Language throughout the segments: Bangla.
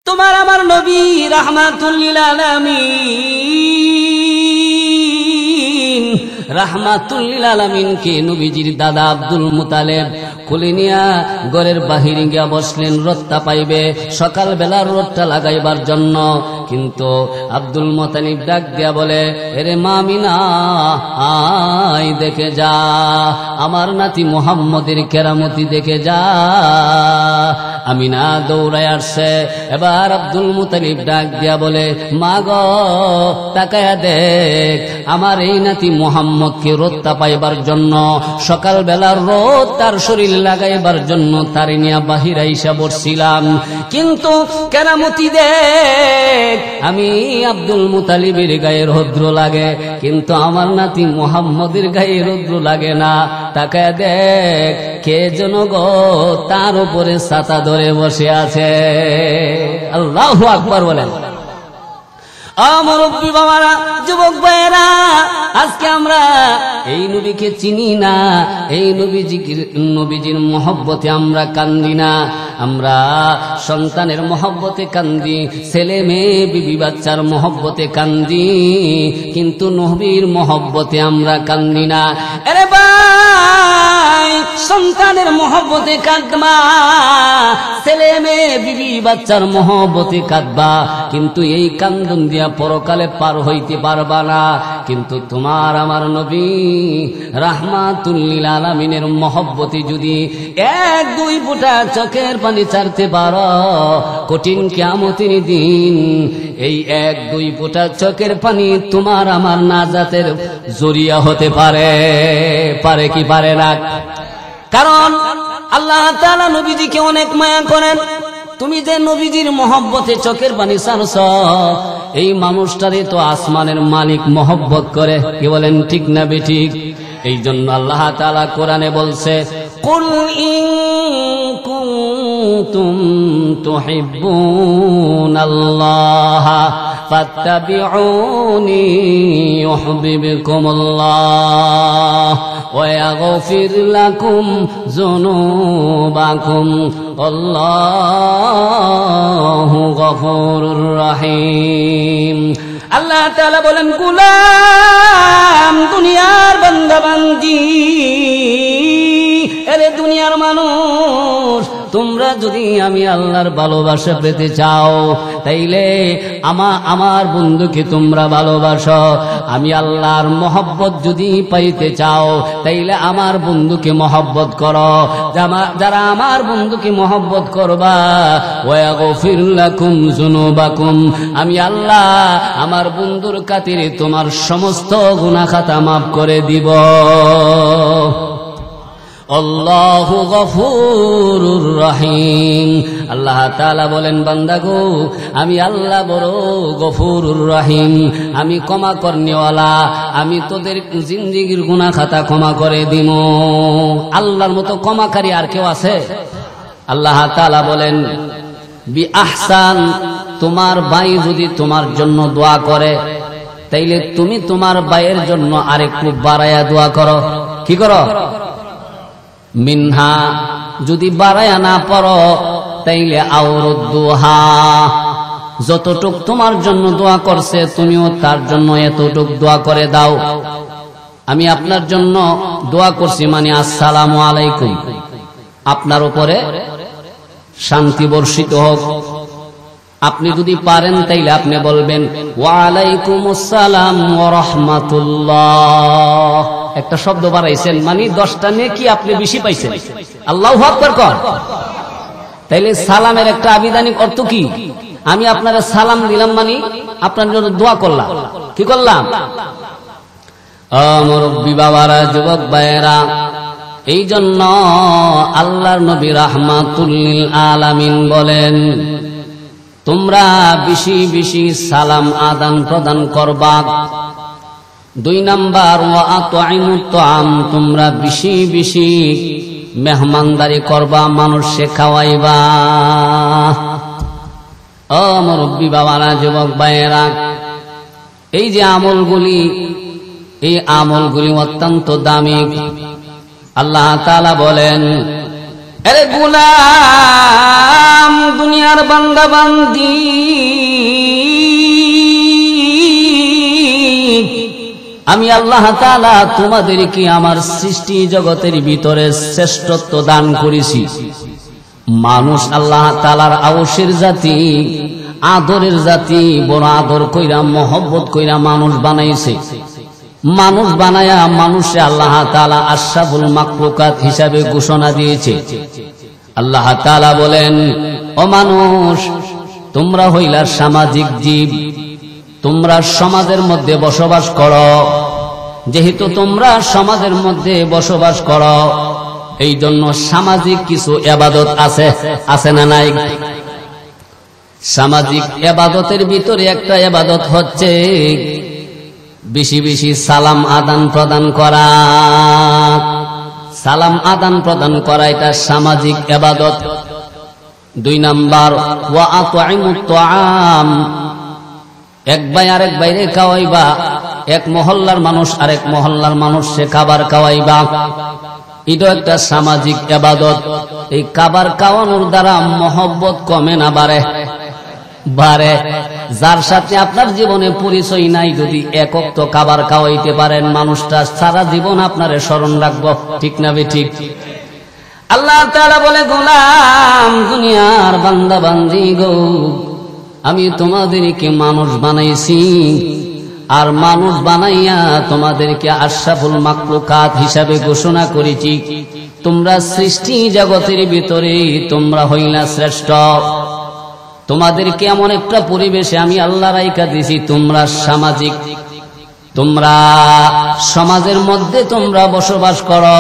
তোমার আমার নবী রাহমাতুল লিল আলামিন, রাহমাতুল লিল আলামিন কে নবীজির দাদা আব্দুল মুতালেব কোলে নিয়া ঘরের বাহিরে গিয়া বসলেন রোদটা পাইবে, সকাল বেলার রোদটা লাগাইবার জন্য। কিন্তু আব্দুল মুতালিব ডাক দিয়া বলে, এরে মা আমিনা, আয় দেখে যা, আমার নাতি মুহাম্মদের কেরামতি দেখে যা। আমিনা দৌড়ায় আসছে। এবার আব্দুল মুতালিব ডাক দিয়া বলে, মা গো তাকায়া দেখ, আমার এই নাতি মুহাম্মদকে রোদটা পাইবার জন্য, সকাল বেলার রোদ তার শরীর লাগাইবার জন্য তার নিয়া বাহির আইসা বসছিলাম, কিন্তু কেরামতি দেখ, আমি আব্দুল মুতালিবের গায়ে রৌদ্র লাগে, কিন্তু আমার নাতি মুহাম্মদের গায়ে রৌদ্র লাগে না। তাকায় দেখ, কে যেন গো তার উপরে ছাতা ধরে বসে আছে। আল্লাহু আকবার বলেন। মুরব্বী বাবারা, যুবক ভাইয়েরা, আজকে আমরা এই নবীকে চিনি না, এই নবীজির মহব্বতে আমরা কান্দি না। আমরা সন্তানের মহব্বতে কান্দি, ছেলে মেয়ে বিবি বাচ্চার মহব্বতে কান্দি, কিন্তু নবীর মহব্বতে আমরা কান্দি না। আরে ভাই, সন্তানের মহব্বতে কাঁদবা, ছেলে মেয়ে বিবি বাচ্চার মহব্বতে কাঁদবা, কিন্তু এই কান্দন দিয়া পরকালে পার হইতে পারবা না। কিন্তু তোমার আমার নবী রাহমাতুল লিল আলামিনের মহব্বতে যদি এক দুই ফোঁটা চোখের পানি ছাড়তে পারো, কঠিন কিয়ামতের দিন এই এক দুই ফোঁটা চোখের পানি তোমার আমার নাজাতের জরিয়া হতে পারে। পারে কি পারে না? কারণ আল্লাহ তাআলা নবীজিকে অনেক মায়া করেন। তুমি যে নবীজির মহব্বতে চোখের পানি ছাড়ছ, এই মানুষটারে তো আসমানের মালিক মহব্বত করে। কি বলেন, ঠিক না বেঠিক? এই জন্য আল্লাহ তাআলা কোরআনে বলছে, কুল ইন কুনতুম তুহিব্বুনাল্লাহ ফাত্তাবিউনি ইউহিব্বুকুমুল্লাহ ওয়া ইয়াগফির লাকুম যুনুবাকুম আল্লাহু গফুরুর রহিম। আল্লাহ তাআলা বলেন, গোলাম, দুনিয়ার বান্দা বান্দি, আরে দুনিয়ার মানুষ, তোমরা যদি আমি আল্লাহর ভালোবাসা পেতে চাও, তাইলে আমার বন্ধুকে তোমরা ভালোবাসো। আমি আল্লাহর মহব্বত যদি পাইতে চাও, তাইলে আমার বন্ধুকে মহব্বত করো। যারা আমার বন্ধুকে মহব্বত করবা, ওয়াগফির লাকুম যুনুবাকুম, আমি আল্লাহ আমার বন্ধুর খাতিরে তোমার সমস্ত গুনাহ খাতা মাফ করে দিব। আল্লাহু গফুরুর রহিম। আল্লাহ তাআলা বলেন, বান্দা গো, আমি আল্লাহ বড় গফুরুর রহিম, আমি ক্ষমা করনেওয়ালা, আমি তোদের জিন্দেগীর গুনাহ খাতা ক্ষমা করে দিব। আল্লাহর মতো ক্ষমাকারী আর কেউ আছে? আল্লাহ তাআলা বলেন, বি আহসান, তোমার ভাই যদি তোমার জন্য দোয়া করে, তাইলে তুমি তোমার ভাইয়ের জন্য আরেকটু বাড়ায়া দোয়া করো। কি করো? মিনহা, যদি বাড়ায়া না পড়ো, তাইলে আওরুদ্দুহা, যতটুক তোমার জন্য দোয়া করছে তুমিও তার জন্য এতটুক দোয়া করে দাও। আমি আপনার জন্য দোয়া করছি, মানে আসসালামু আলাইকুম, আপনার উপরে শান্তি বর্ষিত হোক। আপনি যদি পারেন তাইলে আপনি বলবেন, ওয়া আলাইকুমুস সালাম ওয়া রাহমাতুল্লাহ। একটা শব্দ বাড়াইছেন, মানে 10টা নেকি আপনি বেশি পাইছেন। আল্লাহু আকবার কর। তাইলে সালামের একটা আবিধানিক অর্থ কি? আমি আপনারা সালাম দিলাম, মানে আপনার জন্য দোয়া করলাম। কি করলাম? মুরব্বী বাবারা, যুবক ভাইয়েরা, এই জন্য আল্লাহর নবী রাহমাতুল লিল আলামিন বলেন, তোমরা বেশি বেশি সালাম আদান প্রদান করবা। 2 নাম্বার, ওয়া আত'ইমুত তা'আম, তোমরা বেশি বেশি মেহমানদারি করবা, মানুষকে খাওয়াইবা। ও মুরব্বী বাবারা, যুবক ভাইয়েরা, এই যে আমলগুলি, এই আমলগুলি অত্যন্ত দামি। আল্লাহ তাআলা বলেন, আরে গোলাম দুনিয়ার বান্দা বান্দি, আমি আল্লাহ তাআলা তোমাদেরকে আমার সৃষ্টি জগতের ভিতরে শ্রেষ্ঠত্ব দান করেছি। মানুষ আল্লাহ তাআলার আওশের জাতি, আদরের জাতি, বড় আদর কইরা মহব্বত কইরা মানুষ বানাইছে। মানুষ বানায়া মানুষে আল্লাহ তাআলা আশরাফুল মাখলুকাত হিসাবে ঘোষণা দিয়েছে। আল্লাহ তাআলা বলেন, ও মানুষ, তোমরা হইলা সামাজিক জীব, তোমরা সমাজের মধ্যে বসবাস করো। যেহেতু তোমরা সমাজের মধ্যে বসবাস করো, এই জন্য সামাজিক কিছু ইবাদত আছে না নাই? সামাজিক ইবাদতের ভিতরে একটা ইবাদত হচ্ছে বেশি বেশি সালাম আদান প্রদান করা। সালাম আদান প্রদান করা এটা সামাজিক ইবাদত। 2 নাম্বার, ওয়া আত'ইমুত তাআম, এক ভাই আরেক ভাইরে খাওয়াইবা, এক মহল্লার মানুষ আরেক মহল্লার মানুষকে খাবার খাওয়াইবা, এটা একটা সামাজিক ইবাদত। এই খাবার খাওয়ানোর দ্বারা মহব্বত কমে না বাড়ে? বাড়ে। যার সাথে আপনার জীবনে পরিচয় নাই, যদি এক ওয়াক্ত খাবার খাওয়াইতে পারেন, মানুষটা সারা জীবন আপনারে স্মরণ রাখবো। ঠিক না ঠিক? আল্লাহ তাআলা বলে, গোলাম দুনিয়ার বান্দা বান্দি গো, আমি তোমাদেরকে মানুষ বানাইছি, আর মানুষ বানাইয়া তোমাদেরকে আশরাফুল মাখলুকাত হিসাবে ঘোষণা করেছি। তোমরা সৃষ্টি জগতের ভিতরে তোমরা হইলা শ্রেষ্ঠ। তোমাদেরকে এমন একটা পরিবেশে আমি আল্লাহ রাইখা দিছি, তোমরা সামাজিক, তোমরা সমাজের মধ্যে তোমরা বসবাস করো।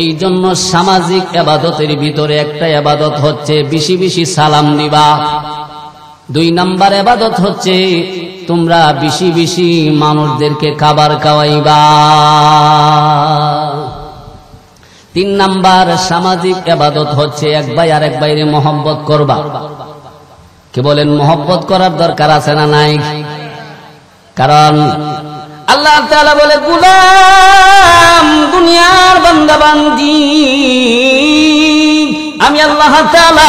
এই জন্য সামাজিক ইবাদতের ভিতরে একটা ইবাদত হচ্ছে বেশি বেশি সালাম দিবা। 2 নাম্বার ইবাদত হচ্ছে তোমরা বেশি বেশি মানুষদেরকে খাবার খাওয়াইবা। 3 নাম্বার সামাজিক ইবাদত হচ্ছে এক ভাই আরেক ভাইরে মহব্বত করবা। কি বলেন, মহব্বত করার দরকার আছে না নাই? কারণ আল্লাহ তাআলা বলে, গোলাম দুনিয়ার বান্দা বান্দি, আমি আল্লাহ তাআলা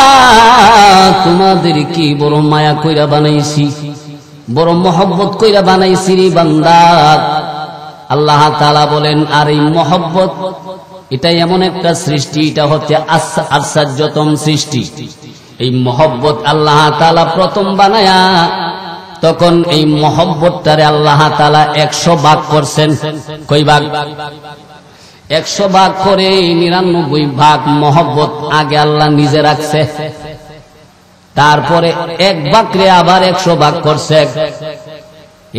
তোমাদেরকে বড় মায়া কইরা বানাইছি, বড় মহব্বত কইরা বানাইছি রে বান্দা। আল্লাহ তাআলা বলেন, আর এই মহব্বত এটা এমন একটা সৃষ্টি, এটা হচ্ছে আশ্চর্যতম সৃষ্টি। এই মহব্বত আল্লাহ তাআলা প্রথম বানায়া তখন এই মহব্বতটারে আল্লাহ তাআলা 100 ভাগ করছেন। কই ভাগ? 100 ভাগ করে 99 ভাগ মহব্বত আগে আল্লাহ নিজে রাখছে। তারপরে 1 ভাগরে আবার 100 ভাগ করছে।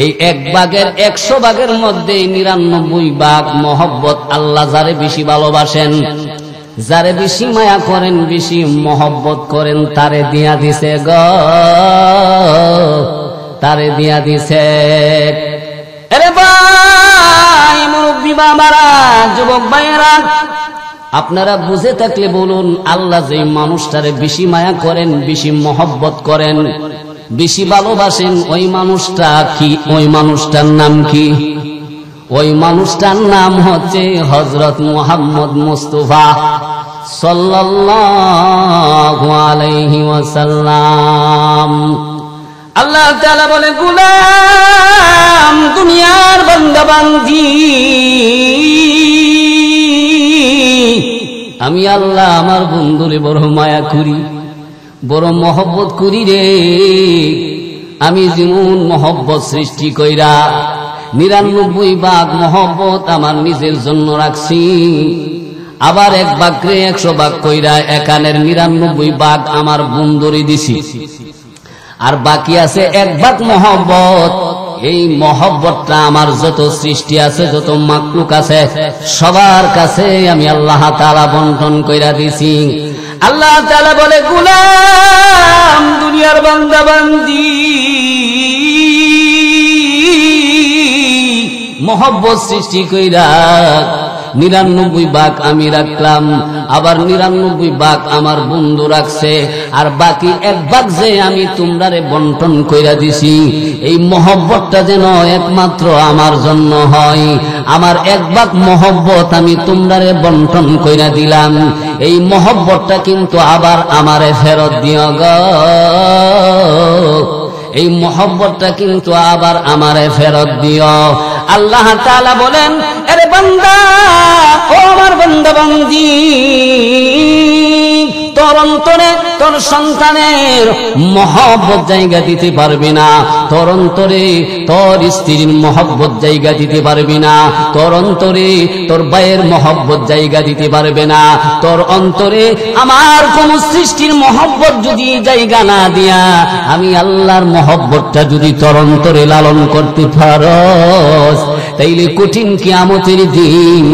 এই 1 ভাগের 100 ভাগের মধ্যে 99 ভাগ মহব্বত আল্লাহ যারে বেশি ভালোবাসেন, যারে বেশি মায়া করেন, বেশি মহব্বত করেন, তারে দিয়া দিছে গো, তারে দিয়া দিছে। আরে ভাই, মুরব্বি বাবারা, যুবক ভাইয়েরা, আপনারা বুঝে থাকলে বলুন, আল্লাহ যে মানুষটারে বেশি মায়া করেন, বেশি মহব্বত করেন, বেশি ভালোবাসেন, ওই মানুষটা কি? ওই মানুষটার নাম কি? ওই মানুষটার নাম হচ্ছে হযরত মুহাম্মদ মুস্তাফা সাল্লাল্লাহু আলাইহি ওয়াসাল্লাম। আল্লাহ তাআলা বলে, গোলাম দুনিয়ার বান্দা বান্দি, আমি আল্লাহ আমার বন্ধুরে বড় মায়া করি, বড় মহব্বত করি রে। আমি যেমন মহব্বত সৃষ্টি কইরা 99 ভাগ মহব্বত আমার নিজের জন্য রাখছি, আবার 1 ভাগরে 100 ভাগ কইরা একানের 99 ভাগ আমার বন্ধুরে দিছি, আর বাকি আছে 1 ভাগ মহব্বত। এই মহব্বতটা আমার যত সৃষ্টি আছে, যত মাখলুক আছে, সবার কাছে আমি আল্লাহ তাআলা বন্টন কইরা দিছি। আল্লাহ তাআলা বলে, গোলাম দুনিয়ার বান্দা বান্দি, মহব্বত সৃষ্টি কইরা 99 ভাগ আমি রাখলাম, আবার 99 ভাগ আমার বন্ধু রাখছে, আর বাকি 1 ভাগ যে আমি তোমরারে বন্টন কইরা দিছি, এই মহব্বতটা যেন একমাত্র আমার জন্য হয়। আমার 1 ভাগ মহব্বত আমি তোমরারে বন্টন কইরা দিলাম, এই মহব্বতটা কিন্তু আবার আমারে ফেরত দিও গো, এই মহব্বতটা কিন্তু আবার আমারে ফেরত দিও। আল্লাহ তাআলা বলেন, আরে বান্দা, ও আমার বান্দা বান্দি, তোর অন্তরে তোর সন্তানের মহব্বত জায়গা দিতে পারবি না, তোর অন্তরে তোর স্ত্রীর মহব্বত জায়গা দিতে পারবি না, তোর অন্তরে তোর ভাইয়ের মহব্বত জায়গা দিতে পারবে না, তোর অন্তরে আমার কোন সৃষ্টির মহব্বত যদি জায়গা না দিয়া আমি আল্লাহর মহব্বতটা যদি তোর অন্তরে লালন করতে পারস, তাইলে কঠিন কিয়ামতের দিন,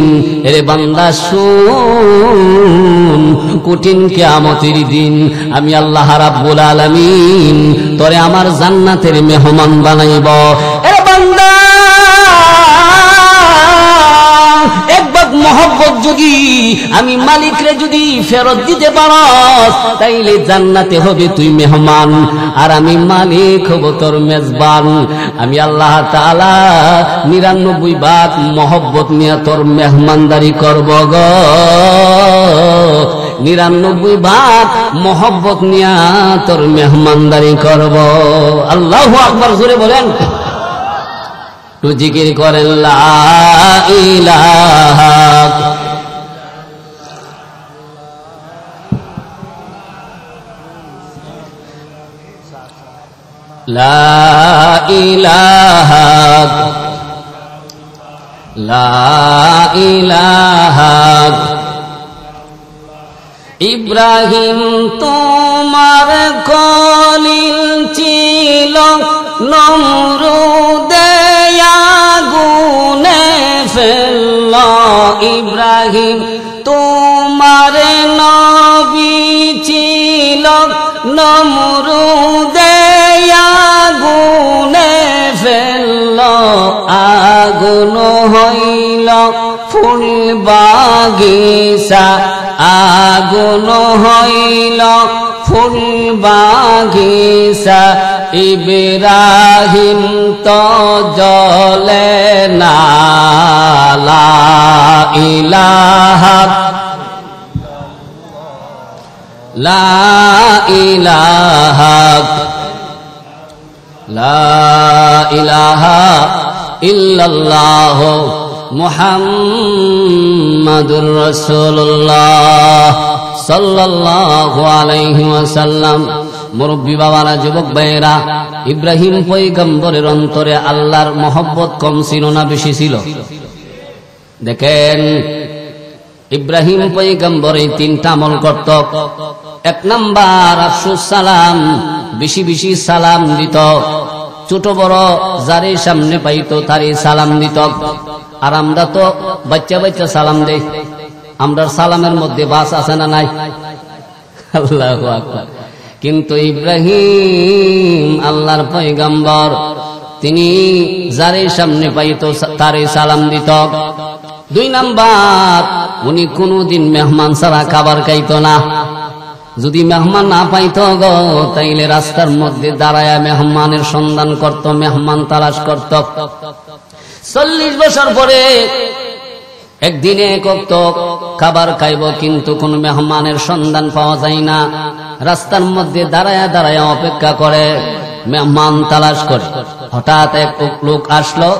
এরে বান্দা শুন, কঠিন কিয়ামতের দিন আমি আল্লাহ রাব্বুল আলামিন তোরে আমার জান্নাতের মেহমান বানাইব। এরে বান্দা, 1 ভাগ মহব্বত যদি আমি মালিকরে যদি ফেরত দিতে পারস, তাইলে জান্নাতে হবে তুই মেহমান, আর আমি মালিক হব তোর মেজবান। আমি আল্লাহ তাআলা 99 ভাগ মহব্বত নিয়ে তোর মেহমানদারি করব গো, 99 ভাগ মহব্বত নিয়ে তোর মেহমানদারি করব। আল্লাহু আকবার, জোরে বলেন, তো জিকির করেন লা ইলাহা লা ইলাহা লা ইলাহা। ইব্রাহিম তোমার খলিল ছিল, নমরুদে আগুনে ফেলল। ইব্রাহিম তোমার নবী ছিল, নমরুদে আগুনে ফেলল। আগুন হইল ফুল বাগিচা, আগুন হইল ফুল বাগিচা। ইব্রাহিম তো জ্বলে না। লা ইলাহা লা ইলাহা লা ইলাহা ইল্লাল্লাহ মুহাম্মাদুর রাসূলুল্লাহ সাল্লাল্লাহু আলাইহি ওয়াসাল্লাম। মুরব্বী বাবারা, যুবক ভাইয়েরা, ইব্রাহিম পয়গম্বরের অন্তরে আল্লাহর মহব্বত কম ছিল না বেশি ছিল? দেখেন, ইব্রাহিম পয়গম্বর এই 3টা আমল করত। 1 নাম্বার আফসুস সালাম, বেশি বেশি সালাম দিত, ছোট বড় যারে সামনে পাইতো তারে সালাম দিত। আর আমরা তো বাচ্চা বাচ্চা সালাম দেই, আমরা সালামের মধ্যে বাস আছে না নাই? আল্লাহু আকবার। কিন্তু ইব্রাহিম আল্লাহর পয়গম্বর, তিনি যারে সামনে পাইতো তারে সালাম দিত। 2 নাম্বার, উনি কোনদিন মেহমান ছাড়া খাবার খাইতো না। যদি মেহমান না পাইতো গো, তাইলে রাস্তার মধ্যে দাঁড়ায়া মেহমানের সন্ধান করত, মেহমান তালাশ করত। 40 বছর পরে একদিনে কত খাবার খাইব, কিন্তু কোন মেহমানের সন্ধান পাওয়া যায় না। রাস্তার মধ্যে দাঁড়ায়া দাঁড়ায়া অপেক্ষা করে, মেহমান তালাশ করে। হঠাৎ এক লোক আসলো,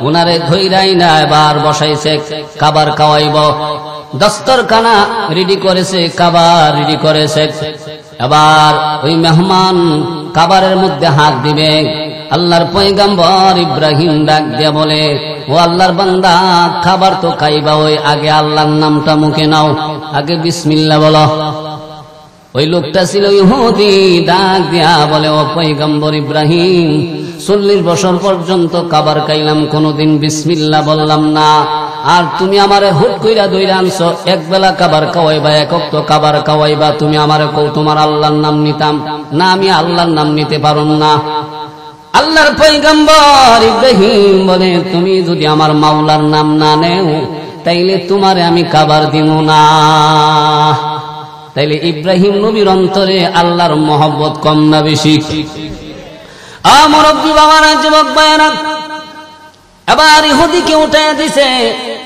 উনারে ধইরাই না এবার বসাইছে, খাবার খাওয়াইব। দস্তরখানা রেডি করেছে, খাবার রেডি করেছে। এবার ওই মেহমান খাবারের মধ্যে হাত দিবে। আল্লাহর পয়গম্বর ইব্রাহিম ডাক দিয়ে বলে, ও আল্লাহর বান্দা, খাবার তো খাইবা, ওই আগে আল্লাহর নামটা মুখে নাও, আগে বিসমিল্লাহ বলো। ওই লোকটা ছিল ইহুদি, ডাক দিয়া বলে, ও পয়গম্বর ইব্রাহিম, 40 বছর পর্যন্ত খাবার খাইলাম, কোনদিন বিসমিল্লাহ বললাম না, আর তুমি আমারে হুট কইরা দইরা আনছো, একবেলা খাবার খাওয়াইবা, এক ওয়াক্ত খাবার খাওয়াইবা, তুমি আমারে কও তোমার আল্লাহর নাম নিতাম না, আমি আল্লাহর নাম নিতে পারুম না। আল্লাহর পয়গম্বর ইব্রাহিম বলে, তুমি যদি আমার মাওলার নাম না নেও, তাইলে তোমারে আমি কাবার দিব না। তাইলে ইব্রাহিম নবীর অন্তরে আল্লাহর মহব্বত কম না বেশি? মুরব্বী বাবারা, যুবক ভাইয়েরা, এবার ইহুদিকে উঠাইয়া দিছে,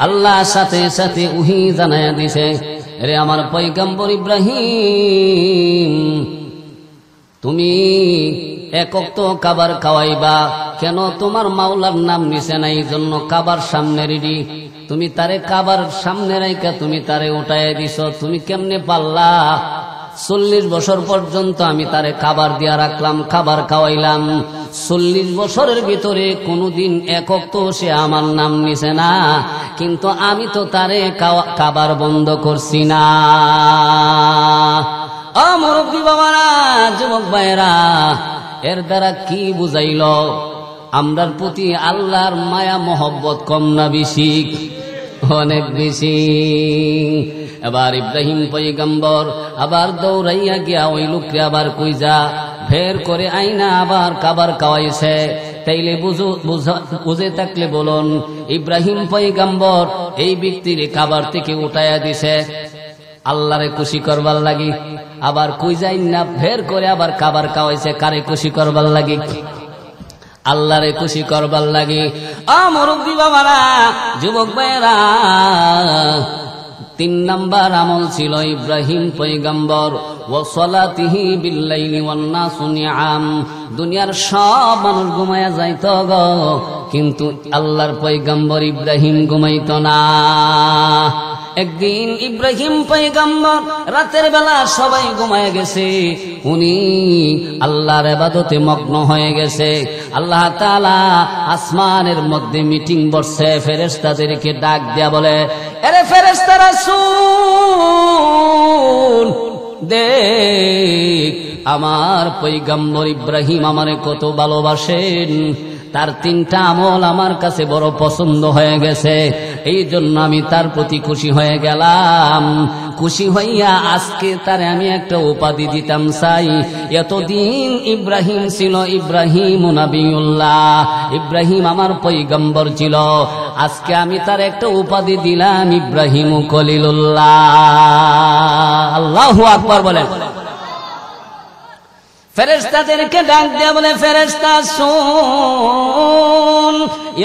আল্লাহ সাথে সাথে উহি জানাইয়া দিছে, রে আমার পয়গম্বর ইব্রাহিম, তুমি এক ওয়াক্ত কাবার খাওয়াইবা, কেন তোমার মাওলার নাম নিছে না, এই জন্য কাবার সামনে রেডি, তুমি তারে কাবার সামনে রাইকা তুমি তারে উঠাইয়া দিছ, তুমি কেমনে পারলা? 40 বছর পর্যন্ত আমি তারে খাবার দিয়া রাখলাম, খাবার খাওয়াইলাম, 40 বছরের ভিতরে কোনদিন এক ওয়াক্ত সে আমার নাম নিছে না, কিন্তু আমি তো তারে খাবার বন্ধ করছি না। মুরব্বী বাবারা, যুবক ভাইয়েরা, এর দ্বারা কি বুঝাইল? আমরার প্রতি আল্লাহর মায়া মহব্বত কম না বেশি? অনেক বেশি। এবার ইব্রাহিম পয়গম্বর আবার দৌড়াইয়া গিয়া ওই লোককে আবার কইজা ফের করে আইনা আবার কাবার খাওয়াইছে। তাইলে বুঝে থাকলে বলুন, ইব্রাহিম পয়গম্বর এই ব্যক্তির কাবার থেকে উঠাইয়া দিছে আল্লাহরে খুশি করবার লাগি, আবার কইজাই না ফের করে আবার কাবার খাওয়াইছে কারে খুশি করবার লাগি? আল্লাহরে খুশি করবার লাগি। মুরব্বী বাবারা, যুবক ভাইয়েরা, 3 নাম্বার আমল ছিল ইব্রাহিম পয়গম্বর, ওয়া সালাতিহি বিল্লাইলি ওয়ান নাসু নিআম। দুনিয়ার সব মানুষ ঘুমায়া যাইত গো, কিন্তু আল্লাহর পয়গম্বর ইব্রাহিম ঘুমাইত না। একদিন ইব্রাহিম পয়গম্বর রাতের বেলা সবাই ঘুমায় গেছে, উনি আল্লাহর ইবাদতে মগ্ন হয়ে গেছে। আল্লাহ তাআলা আসমানের মধ্যে মিটিং বসছে, ফেরেশতাদেরকে ডাক দেয়া বলে, আরে ফেরেশতারা শুন, দেখ আমার পয়গম্বর ইব্রাহিম আমারে কত ভালোবাসেন, তার 3টা আমল আমার কাছে বড় পছন্দ হয়ে গেছে, এই জন্য আমি তার প্রতি খুশি হয়ে গেলাম। খুশি হইয়া আজকে তারে আমি একটা উপাধি দিতাম চাই। এতদিন ইব্রাহিম ছিল ইব্রাহিম নবিউল্লাহ, ইব্রাহিম আমার পয়গম্বর ছিল, আজকে আমি তার একটা উপাধি দিলাম ইব্রাহিম খলিলুল্লাহ। আল্লাহু আকবার বলেন। ফেরেশতাদেরকে ডাক দেয়া বলে, ফেরেশতা শুন,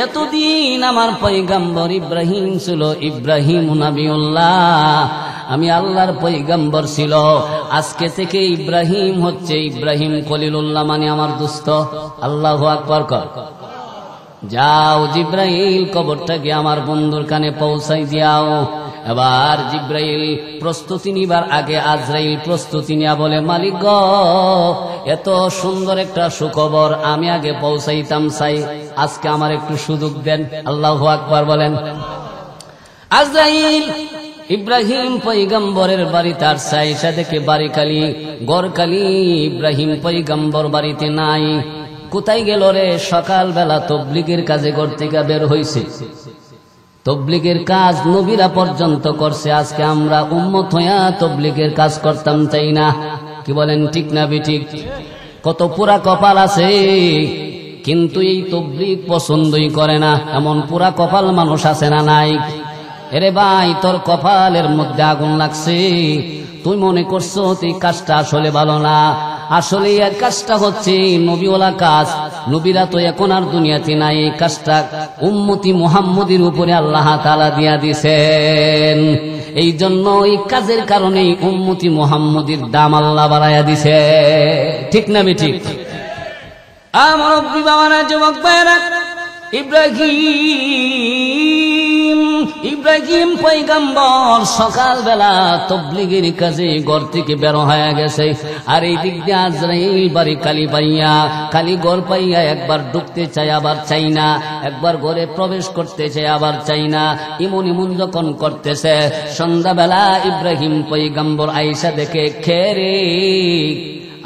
এতদিন আমার পয়গম্বর ইব্রাহিম ছিল ইব্রাহিম নবিউল্লাহ, আমি আল্লাহর পয়গম্বর ছিল, আজকে থেকে ইব্রাহিম হচ্ছে ইব্রাহিম খলিলুল্লাহ, মানে আমার দোস্ত। আল্লাহু আকবার কর। যাও জিব্রাইল কবরটাকে আমার বন্ধুর কানে পৌঁছাই দিয়াও। এবার জিব্রাইল প্রস্তুতি নিবার আগে আজরাইল প্রস্তুতি নিয়া বলে, মালিক গো, এত সুন্দর একটা সুখবর আমি আগে পৌঁছাইতাম চাই, আজকে আমার একটু সুযোগ দেন। আল্লাহু আকবার বলেন। আজরাইল ইব্রাহিম পয়গম্বরের বাড়ি তার সাইসা দেখে বাড়ি খালি, ঘর খালি, ইব্রাহিম পয়গম্বর বাড়িতে নাই। কোথায় গেল রে? সকালবেলা তবলিগের কাজে ঘর থেকে বের হইছে, তবলিগের কাজ নবীরা পর্যন্ত করছে, আজকে আমরা উম্মত হইয়া তবলিগের কাজ করতাম চাই না। কি বলেন, ঠিক না বেঠিক? কত পুরা কপাল আছে, কিন্তু এই তবলিগ পছন্দই করে না, এমন পুরা কপাল মানুষ আছে না নাই? এরে ভাই, তোর কপালের মধ্যে আগুন লাগছে, তুই মনে করছো এই কাজটা আসলে ভালো না, আসলে এই কাজটা হচ্ছে নবীওয়ালা কাজ, নবীরা তো এখন আর দুনিয়াতে নাই, এই কাজটা উম্মতি মুহাম্মদের উপরে আল্লাহ তাআলা দিয়া দিছেন, এই জন্য এই কাজের কারণে উম্মতি মুহাম্মদের দাম আল্লাহ বাড়াইয়া দিছে। ঠিক না বেঠিক? আমার বাবারা, যুবক ভাইরা, ইব্রাহিম পয়গম্বর সকালবেলা তবলিগের কাজে ঘর থেকে বের হয়ে গেছে, আর এই দিক দিয়ে আজরাইল বাড়ি কালি পাইয়া, কালি ঘর পাইয়া একবার ঢুকতে চাই আবার চাই না, একবার ঘরে প্রবেশ করতে চাই আবার চাই না, ইমন ইমন যখন করতেছে, সন্ধ্যাবেলা ইব্রাহিম পয়গম্বর আয়েশা দেখে, খেরে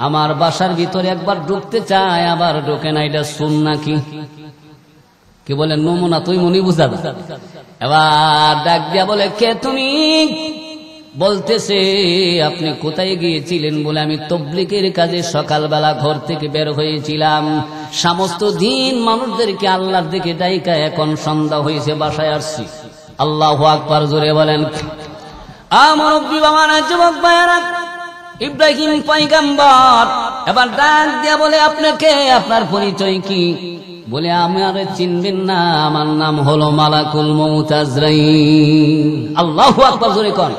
আমার বাসার ভিতরে একবার ঢুকতে চায় আবার ঢোকে না, এটা শুন নাকি? কি বলেন, নমুনা তুই মনি বুঝাবে। এবার ডাক দিয়া বলে, কে তুমি? বলতেছে, আপনি কোথায় গিয়েছিলেন? বলে, আমি তবলিগের কাজে সকালবেলা ঘর থেকে বের হয়েছিলাম, সমস্ত দিন মানুষদেরকে আল্লাহর দিকে ডাইকা এখন সন্ধ্যা হয়েছে বাসায় আসছি। আল্লাহু আকবার, জোরে বলেন। মুরব্বি বাবারা, যুবক ভাইয়েরা, ইব্রাহিম পয়গম্বর এবার ডাক দিয়া বলে, আপনাকে, আপনার পরিচয় কি? বলে, আমার চিনবেন না, আমার নাম হলো মালাকুল মউত আজরাইল। আল্লাহু আকবার, জোরে কোন।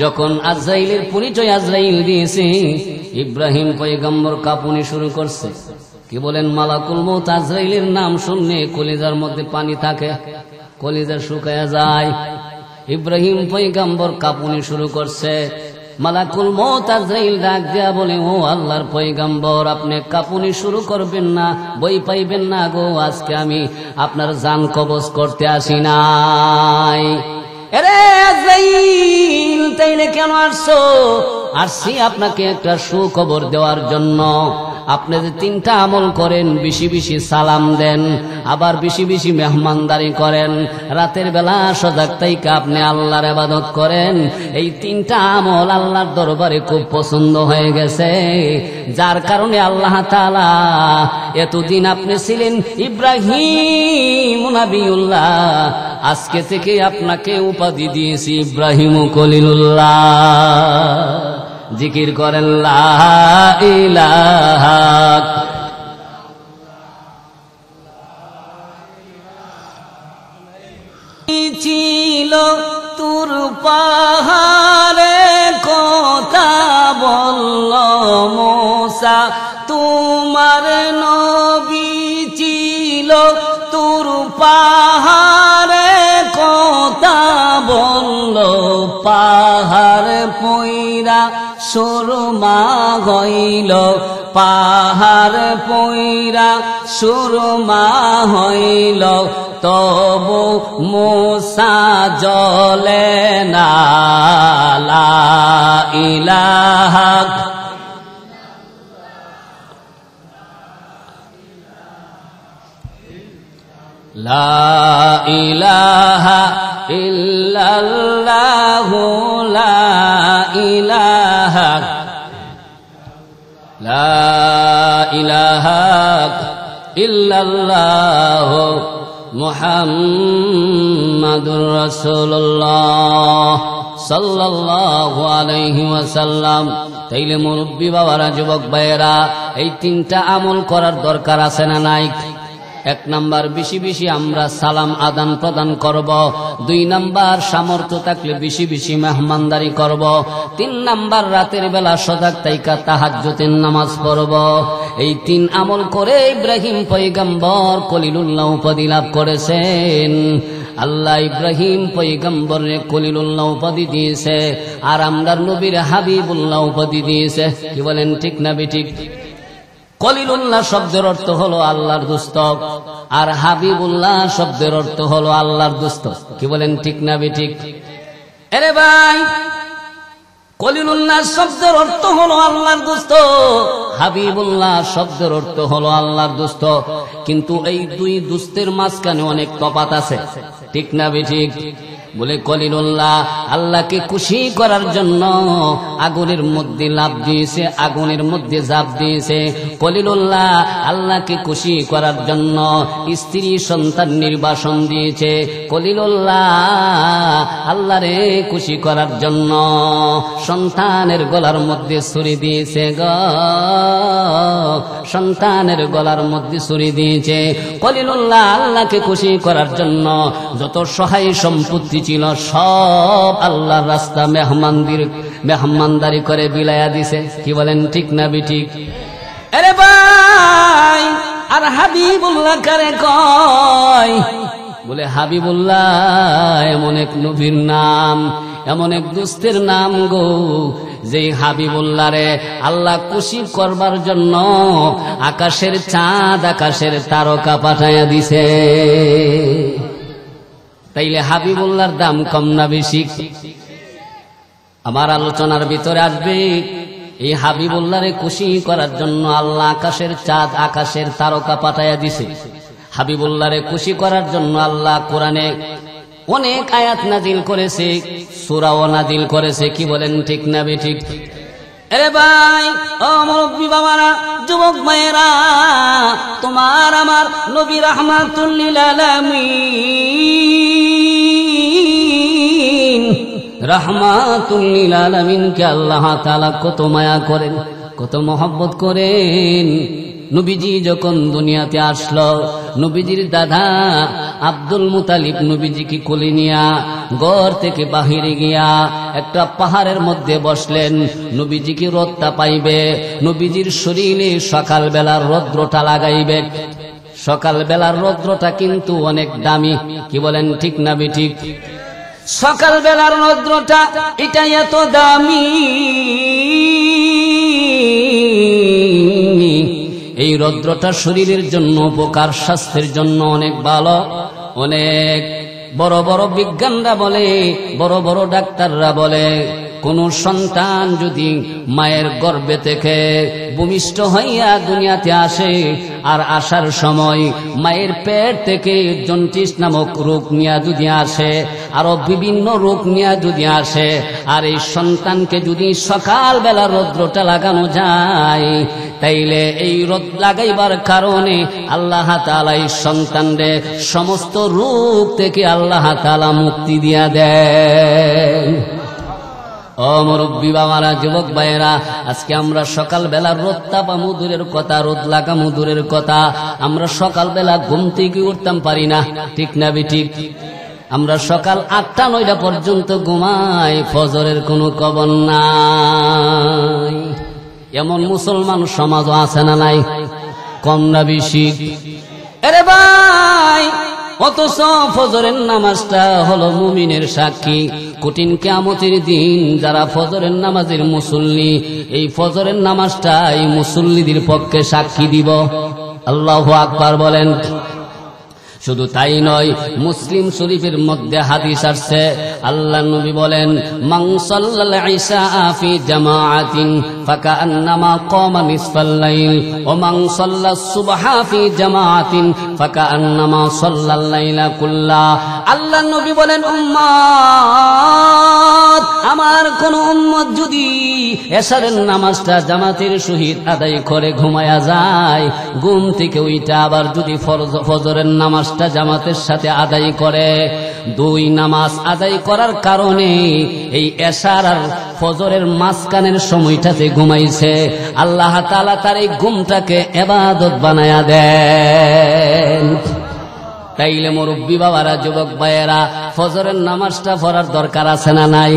যখন আজরাইলের পরিচয় আজরাইল দিয়েছে, ইব্রাহিম পয়গম্বর কাঁপুনি শুরু করছে। কি বলেন? মালাকুল মউত আজরাইলের নাম শুনলে কলিজার মধ্যে পানি থাকে, কলিজা শুকায়া যায়। ইব্রাহিম পয়গম্বর কাঁপুনি শুরু করছে। মালাকুল মউত আজরাইল ডাক দেয়া বলে, ও আল্লাহর পয়গম্বর, আপনি কাঁপুনি শুরু করবেন না, বই পাইবেন না গো, আজকে আমি আপনার জান কবজ করতে আসি নাই। আরে আজরাইল, তাইলে কেন আসছো? আসছি আপনাকে একটা সুখবর দেওয়ার জন্য। আপনি যে 3টা আমল করেন, বেশি বেশি সালাম দেন, আবার বেশি বেশি মেহমানদারি করেন, রাতের বেলা সজাগ থাইকা আপনি আল্লাহর ইবাদত করেন, এই 3টা আমল আল্লাহর দরবারে খুব পছন্দ হয়ে গেছে। যার কারণে আল্লাহ তাআলা, এতদিন আপনি ছিলেন ইব্রাহিম নবিউল্লাহ, আজকে থেকে আপনাকে উপাধি দিয়েছি ইব্রাহিম খলিলুল্লাহ। জিকির করেন লা ইলাহা। ছিল তোর পাহাড়ে কথা বলল মুসা, তোমার নবী ছিল তোর পাহাড়ে কথা বলল, পাহাড় পইরা সুরমা হইল, পাহাড় পইরা সুরমা হইল, তবু মুসা জ্বলে না। লা ইলাহা। লা ইলাহা ইল্লাল্লাহু, লা ইলাহা, লা ইলাহা ইল্লাল্লাহু মুহাম্মাদুর রাসূলুল্লাহ সাল্লাল্লাহু আলাইহি ওয়াসাল্লাম। তাইলে মুরব্বি বাবারা, যুবক ভাইয়েরা, এই 3টা আমল করার দরকার আছে না নাই? 1 নাম্বার, বেশি বেশি আমরা সালাম আদান প্রদান করব। 2 নাম্বার, সামর্থ্য থাকলে বেশি বেশি মেহমানদারি করব। 3 নাম্বার, রাতের বেলা সজাগ থাইকা তাহাজ্জুদের নামাজ পড়ব। এই 3 আমল করে ইব্রাহিম পয়গম্বর খলিলুল্লাহ উপাধি লাভ করেছেন। আল্লাহ ইব্রাহিম পয়গম্বরে খলিলুল্লাহ উপাধি দিয়েছে, আর আমরার নবীর হাবিবুল্লাহ উপাধি দিয়েছে। কি বলেন, ঠিক না বেঠিক? খলিলুল্লাহ শব্দের অর্থ হলো আল্লাহর দোস্ত, আর হাবিবুল্লাহ শব্দের অর্থ হলো আল্লাহর দোস্ত। কি বলেন, ঠিক না বেঠিক? আরে ভাই, খলিলুল্লাহ শব্দের অর্থ হলো আল্লাহর দোস্ত, হাবিবুল্লাহ শব্দের অর্থ হলো আল্লাহর দোস্ত। কিন্তু এই 2 দোস্তের মাঝখানে অনেক তফাৎ আছে, ঠিক না বেঠিক? বলে খলিলুল্লাহ আল্লাহকে খুশি করার জন্য আগুনের মধ্যে লাফ দিয়েছে, আগুনের মধ্যে ঝাঁপ দিয়েছে। খলিলুল্লাহ আল্লাহকে খুশি করার জন্য স্ত্রী সন্তান নির্বাসন দিয়েছে। খলিলুল্লাহ আল্লাহরে খুশি করার জন্য সন্তানের গলার মধ্যে ছুরি দিয়েছে গো, সন্তানের গলার মধ্যে ছুরি দিয়েছে। খলিলুল্লাহ আল্লাহকে খুশি করার জন্য যত সহায় সম্পত্তি ছিল সব আল্লাহর রাস্তা মেহমানদারি করে বিলায়া দিছে। কি বলেন, ঠিক না বেঠিক? আরে ভাই, আর হাবিবুল্লাহ কারে কয়? বলে হাবিবুল্লাহ এমন এক নবীর নাম, এমন এক দোস্তের নাম গো, যে হাবিবুল্লাহ রে আল্লাহ খুশি করবার জন্য আকাশের চাঁদ, আকাশের তারকা পাঠাইয়া দিছে। তাইলে হাবিবুল্লাহর দাম কম না বেশি? আমার আলোচনার ভিতরে আসবে, এই হাবিবুল্লাহরে খুশি করার জন্য আল্লাহ আকাশের চাঁদ, আকাশের তারকা পাঠাইয়া দিছে। হাবিবুল্লাহরে খুশি করার জন্য আল্লাহ কোরআনে অনেক আয়াত নাজিল করেছে, সূরাও নাজিল করেছে। কি বলেন, ঠিক না বেঠিক? আরে ভাই, ও মুরব্বি বাবারা, যুবক মায়েরা, তোমার আমার নবী রাহমাতুল লিল আলামিন রাহমাতুল লিল আলামিনকে আল্লাহ তাআলা কত মায়া করেন, কত মহব্বত করেন। নবীজি যখন দুনিয়াতে আসলো, নবীজির দাদা আব্দুল মুতালিব নবীজিকে কোলে নিয়া ঘর থেকে বাহিরে গিয়া একটা পাহাড়ের মধ্যে বসলেন। নবীজিকে রোদটা পাইবে, নবীজির শরীরে সকালবেলার রৌদ্রটা লাগাইবে। সকালবেলার রৌদ্রটা কিন্তু অনেক দামি, কি বলেন ঠিক না বেঠিক? সকালবেলার রৌদ্রটা এটা এত দামি, এই রৌদ্রটা শরীরের জন্য উপকার, স্বাস্থ্যের জন্য অনেক ভালো। অনেক বড় বড় বিজ্ঞানরা বলে, বড় বড় ডাক্তাররা বলে, কোন সন্তান যদি মায়ের গর্ভে থেকে ভূমিষ্ঠ হইয়া দুনিয়াতে আসে, আর আসার সময় মায়ের পেট থেকে জন্ডিস নামক রোগ নিয়ে যদি আসে, আরো বিভিন্ন রোগ নিয়ে যদি আসে, আর এই সন্তানকে যদি সকালবেলা রৌদ্রটা লাগানো যায়, তাইলে এই রোদ লাগাইবার কারণে আল্লাহ তাআলা এই সন্তানরে সমস্ত রোগ থেকে আল্লাহ তাআলা মুক্তি দিয়া দেন। ও মুরব্বী বাবারা, যুবক ভাইয়েরা, আজকে আমরা সকালবেলা রোদ তাপামু দূরের কথা, রোদ লাগামু দূরের কথা, আমরা সকালবেলা ঘুম থেকে উঠতাম পারি না, ঠিক না বেঠিক? আমরা সকাল 8টা-9টা পর্যন্ত ঘুমাই, ফজরের কোনো খবর নাই। এমন মুসলমান সমাজও আছে না নাই? কম না বেশি? আরে ভাই, অথচ ফজরের নামাজটা হলো মুমিনের সাক্ষী। কঠিন কিয়ামতের দিন যারা ফজরের নামাজের মুসল্লি, এই ফজরের নামাজটা এই মুসল্লিদের পক্ষে সাক্ষী দিব। আল্লাহু আকবার বলেন। শুধু তাই নয়, মুসলিম শরীফের মধ্যে হাদিস আসছে, আল্লাহর নবী বলেন, মান সাল্লাল ইশা ফি জামাআতিন ফাকান্নামা ক্বামা নিসফাল লাইল ওয়া মান সাল্লাস সুবহা ফি জামাআতিন ফাকান্নামা সাল্লাল লাইলা কুল্লা। আল্লাহর নবী বলেন, উম্মত, আমার কোন উম্মত যদি এশারের নামাজটা জামাতের সহিত আদায় করে ঘুমায়া যায়, ঘুম থেকে উঠা আবার যদি ফজরের নামাজ জামাতের সাথে আদায় করে, 2 নামাজ আদায় করার কারণে এই এশার আর ফজরের মাঝখানের সময়টাতে ঘুমাইছে, আল্লাহ তাআলা তার এই ঘুমটাকে ইবাদত বানায়া দেন। তাইলে মুরব্বী বাবারা, যুবক ভাইয়েরা, ফজরের নামাজটা পড়ার দরকার আছে না নাই?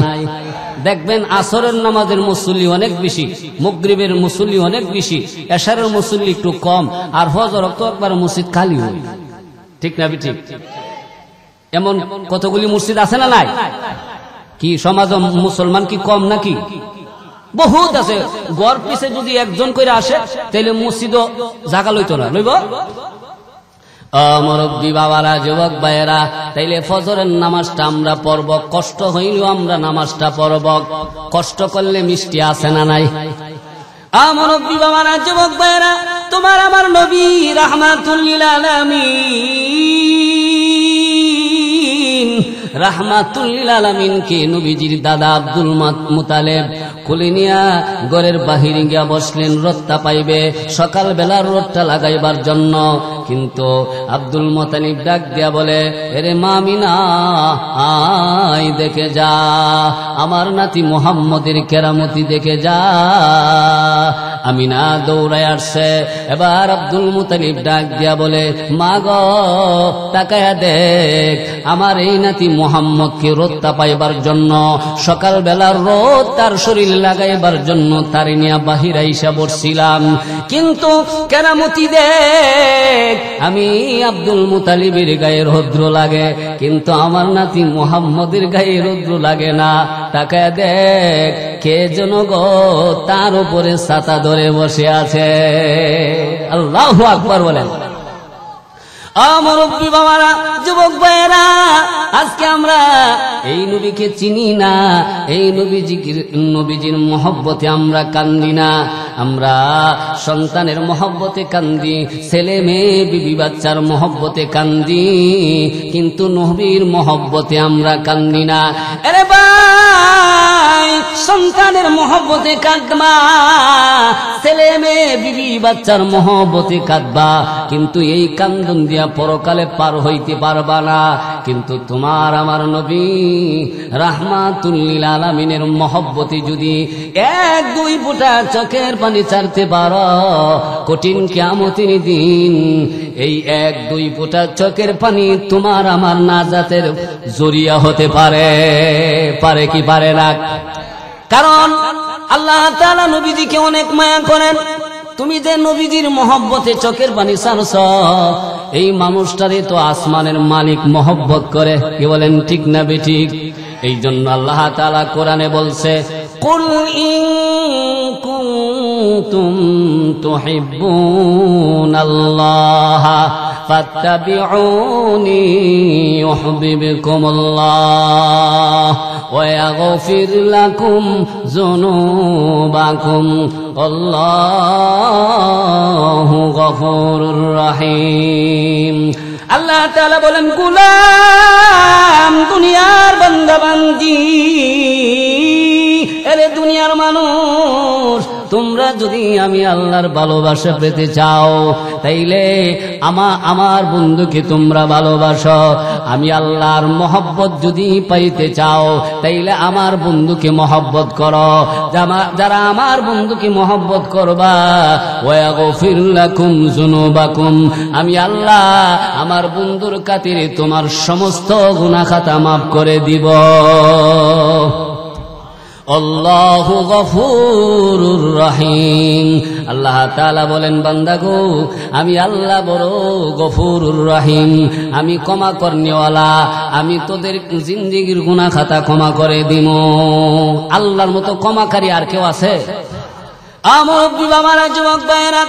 দেখবেন আসরের নামাজের মুসল্লি অনেক বেশি, মাগরিবের মুসল্লি অনেক বেশি, এশারের মুসল্লি একটু কম, আর ফজর তো একবার মসজিদ খালি হয়, ঠিক না ঠিক? এমন কতগুলি মসজিদ আছে না নাই? কি সমাজ মুসলমান কি কম নাকি? বহুত আছে। গড় পিছে যদি একজন করে আসে, তাহলে মসজিদও জায়গা লইতো না, লইব? মুরব্বী বাবারা, যুবক ভাইয়েরা, তাইলে ফজরের নামাজটা আমরা পড়ব, কষ্ট হইলেও আমরা নামাজটা পড়ব। কষ্ট করলে মিষ্টি আছে না নাই? মুরব্বী বাবারা, যুবক ভাইয়েরা, তোমার আমার নবী রাহমাতুল লিল আলামিন, রাহমাতুল লিল আলামিনকে নবীজির দাদা আব্দুল মুতালেব কোলে নিয়া ঘরের বাহিরে গিয়া বসলেন রোদটা পাইবে, সকালবেলার রোদটা লাগাইবার জন্য। কিন্তু আব্দুল মুতালিব ডাক দিয়া বলে, এরে মা আমিনা, আয় দেখে যা, আমার নাতি মুহাম্মদের কেরামতি দেখে যা। আমিনা দৌড়ায় আসছে। এবার আব্দুল মুতালিব ডাক দিয়া বলে, মা গো, তাকায়া দেখ, আমার এই নাতি মুহাম্মদকে রোদটা পাইবার জন্য, সকালবেলার রোদ তার শরীর লাগাইবার জন্য তারে নিয়ে বাহির আইসা বসছিলাম, কিন্তু কেরামতি দেখ, আমি আব্দুল মুতালিবের গায়ে রৌদ্র লাগে, কিন্তু আমার নাতি মুহাম্মদের গায়ে রৌদ্র লাগে না। তাকায়া দেখ, কে যেন গো তার উপরে ছাতা ধরে বসে আছে। আল্লাহু আকবার বলেন। মুরব্বী বাবারা, যুবক ভাইয়েরা, আজকে আমরা এই নবীকে চিনি না, এই নবীজির মহব্বতে আমরা কান্দি না। আমরা সন্তানের মহব্বতে কান্দি, ছেলে মেয়ে বিবি বাচ্চার মহব্বতে কান্দি, কিন্তু নবীর মহব্বতে আমরা কান্দি না। আরে ভাই, সন্তানের মহব্বতে কাঁদবা, ছেলে মেয়ে বিবি বাচ্চার মহব্বতে কাঁদবা, কিন্তু এই কান্দন দিয়া পরকালে পার হইতে পারবা না। কিন্তু তোমার আমার নবী রাহমাতুল লিল আলামিনের মহব্বতে যদি এক দুই ফোঁটা চোখের পানি ছাড়তে পারো, কঠিন কিয়ামতের দিন এই এক দুই ফোঁটা চোখের পানি তোমার আমার নাজাতের জরিয়া হতে পারে। পারে কি পারে না? কারণ আল্লাহ তাআলা নবীজিকে অনেক মায়া করেন। তুমি যে নবীজির মহব্বতে চোখের পানি ছাড়ছ, এই মানুষটারে তো আসমানের মালিক মহব্বত করে। কি বলেন, ঠিক না বেঠিক? এই জন্য আল্লাহ তাআলা কোরআনে বলছে, কুল ইন কুনতুম তুহিব্বুনাল্লাহ ফাত্তাবিউনি ইউহিব্বুকুমুল্লাহ ওয়া ইয়াগফির লাকুম যুনুবাকুম আল্লাহু গফুরুর রহিম। আল্লাহ তাআলা বলেন, গোলাম, দুনিয়ার বান্দা বান্দি, আরে দুনিয়ার মানুষ, তোমরা যদি আমি আল্লাহর ভালোবাসা পেতে চাও, তাইলে আমার বন্ধুকে তোমরা ভালোবাসো। আমি আল্লাহর মহব্বত যদি পাইতে চাও, তাইলে আমার বন্ধুকে মহব্বত করো। যারা আমার বন্ধুকে মহব্বত করবা, ওয়া ইয়াগফির লাকুম যুনুবাকুম, আমি আল্লাহ আমার বন্ধুর খাতিরে তোমার সমস্ত গুনাহ খাতা মাফ করে দিব। আল্লাহু গফুরুর রহিম। আল্লাহ তাআলা বলেন, বান্দা গো, আমি আল্লাহ বড় গফুরুর রহিম, আমি ক্ষমা করনেওয়ালা, আমি তোদের জিন্দেগীর গুনাহ খাতা ক্ষমা করে দিব। আল্লাহর মতো ক্ষমাকারী আর কেউ আছে? আমার বাবারা, যুবক ভাইরা,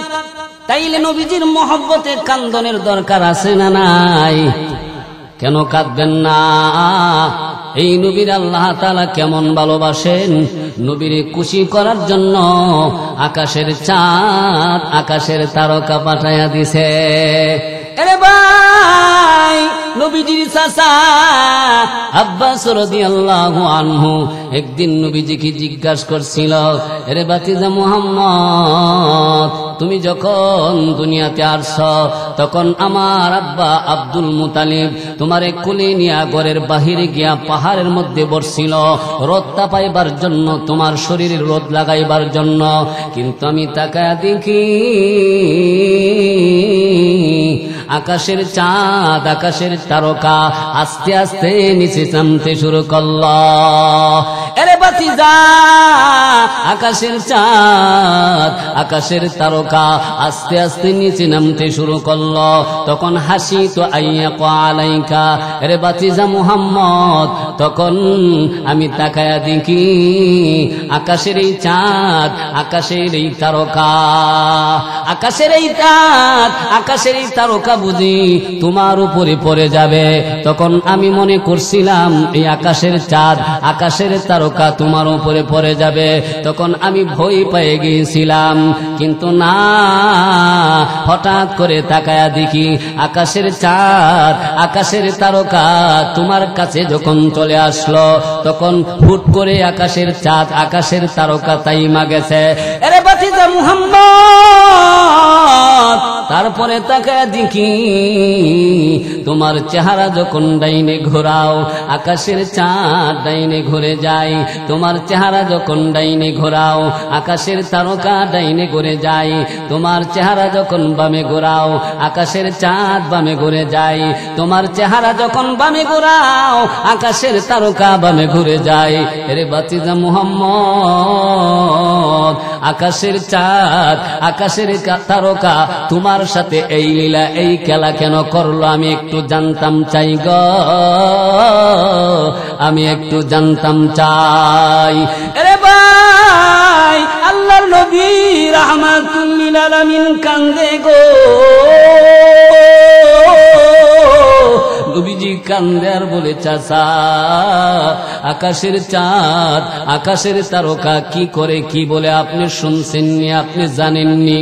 তাইলে নবীজির মহব্বতে কান্দনের দরকার আছে না নাই? কেন কাঁদবেন না? এই নবীর আল্লাহ তাআলা কেমন ভালোবাসেন। নবীরে খুশি করার জন্য আকাশের চাঁদ, আকাশের তারকা পাঠাইয়া দিছে। আরে ভাই, নবীজির চাচা আব্বাস রাদিয়াল্লাহু আনহু একদিন নবীজিকে জিজ্ঞাসা করছিল, আরে বাতিজা মুহাম্মদ, তুমি যখন দুনিয়াতে আসছ, তখন আমার আব্বা আব্দুল মুতালিব তোমারে কোলে নিয়া ঘরের বাহিরে গিয়া পাহাড়ের মধ্যে বসছিল রোদ তাপাইবার জন্য, তোমার শরীরে রোদ লাগাইবার জন্য। কিন্তু আমি তাকায়া দেখি আকাশের চাঁদ, আকাশের তারকা আস্তে আস্তে নিচে নামতে শুরু করল। আরে বাতিজা, আকাশের চাঁদ, আকাশের তারকা আস্তে আস্তে নিচে নামতে শুরু করল। তখন হাসি তো আইয়া আলাইকা, আরে বাতিজা মুহাম্মদ, তখন আমি তাকায়া দেখি আকাশের এই চাঁদ, আকাশের এই তারকা, আকাশের এই চাঁদ, আকাশের এই তারকা বুঝি তোমার উপরে পড়ে যাবে। তখন আমি মনে করছিলাম এই আকাশের চাঁদ, আকাশের তারকা তোমার উপরে পড়ে যাবে। তখন আমি ভয় পেয়ে গিয়েছিলাম, কিন্তু না, হঠাৎ করে তাকায়া দেখি আকাশের চাঁদ, আকাশের তারকা তোমার কাছে যখন চলে আসলো, তখন হুট করে আকাশের চাঁদ, আকাশের তারকা তাইমা গেছে। আরে বাতিজা মুহাম্মদ, তারপরে তাকায়া দেখি তোমার চেহারা যখন ডাইনে ঘোরাও, আকাশের চাঁদ ডাইনে ঘুরে যায়। তোমার চেহারা যখন ডাইনে ঘোরাও, আকাশের তারকা ডাইনে ঘুরে যায়। তোমার চেহারা যখন বামে ঘোরাও, আকাশের চাঁদ বামে ঘুরে যায়। তোমার চেহারা যখন বামে ঘোরাও, আকাশের তারকা বামে ঘুরে যায়। এরে বাতিজা মুহাম্মদ, আকাশের চাঁদ, আকাশের তারকা তোমার সাথে এই লীলা, এই খেলা কেন করলো? আমি একটু জানতাম চাই গো, আমি একটু জানতাম চাই। আরে ভাই, আল্লাহর নবী রাহমাতুল লিল আলামিন কান্দে গো। নবীজি কান্দে আর বলে, চাচা, আকাশের চাঁদ, আকাশের তারকা কি করে, কি বলে আপনি শুনছেননি, আপনি জানেননি?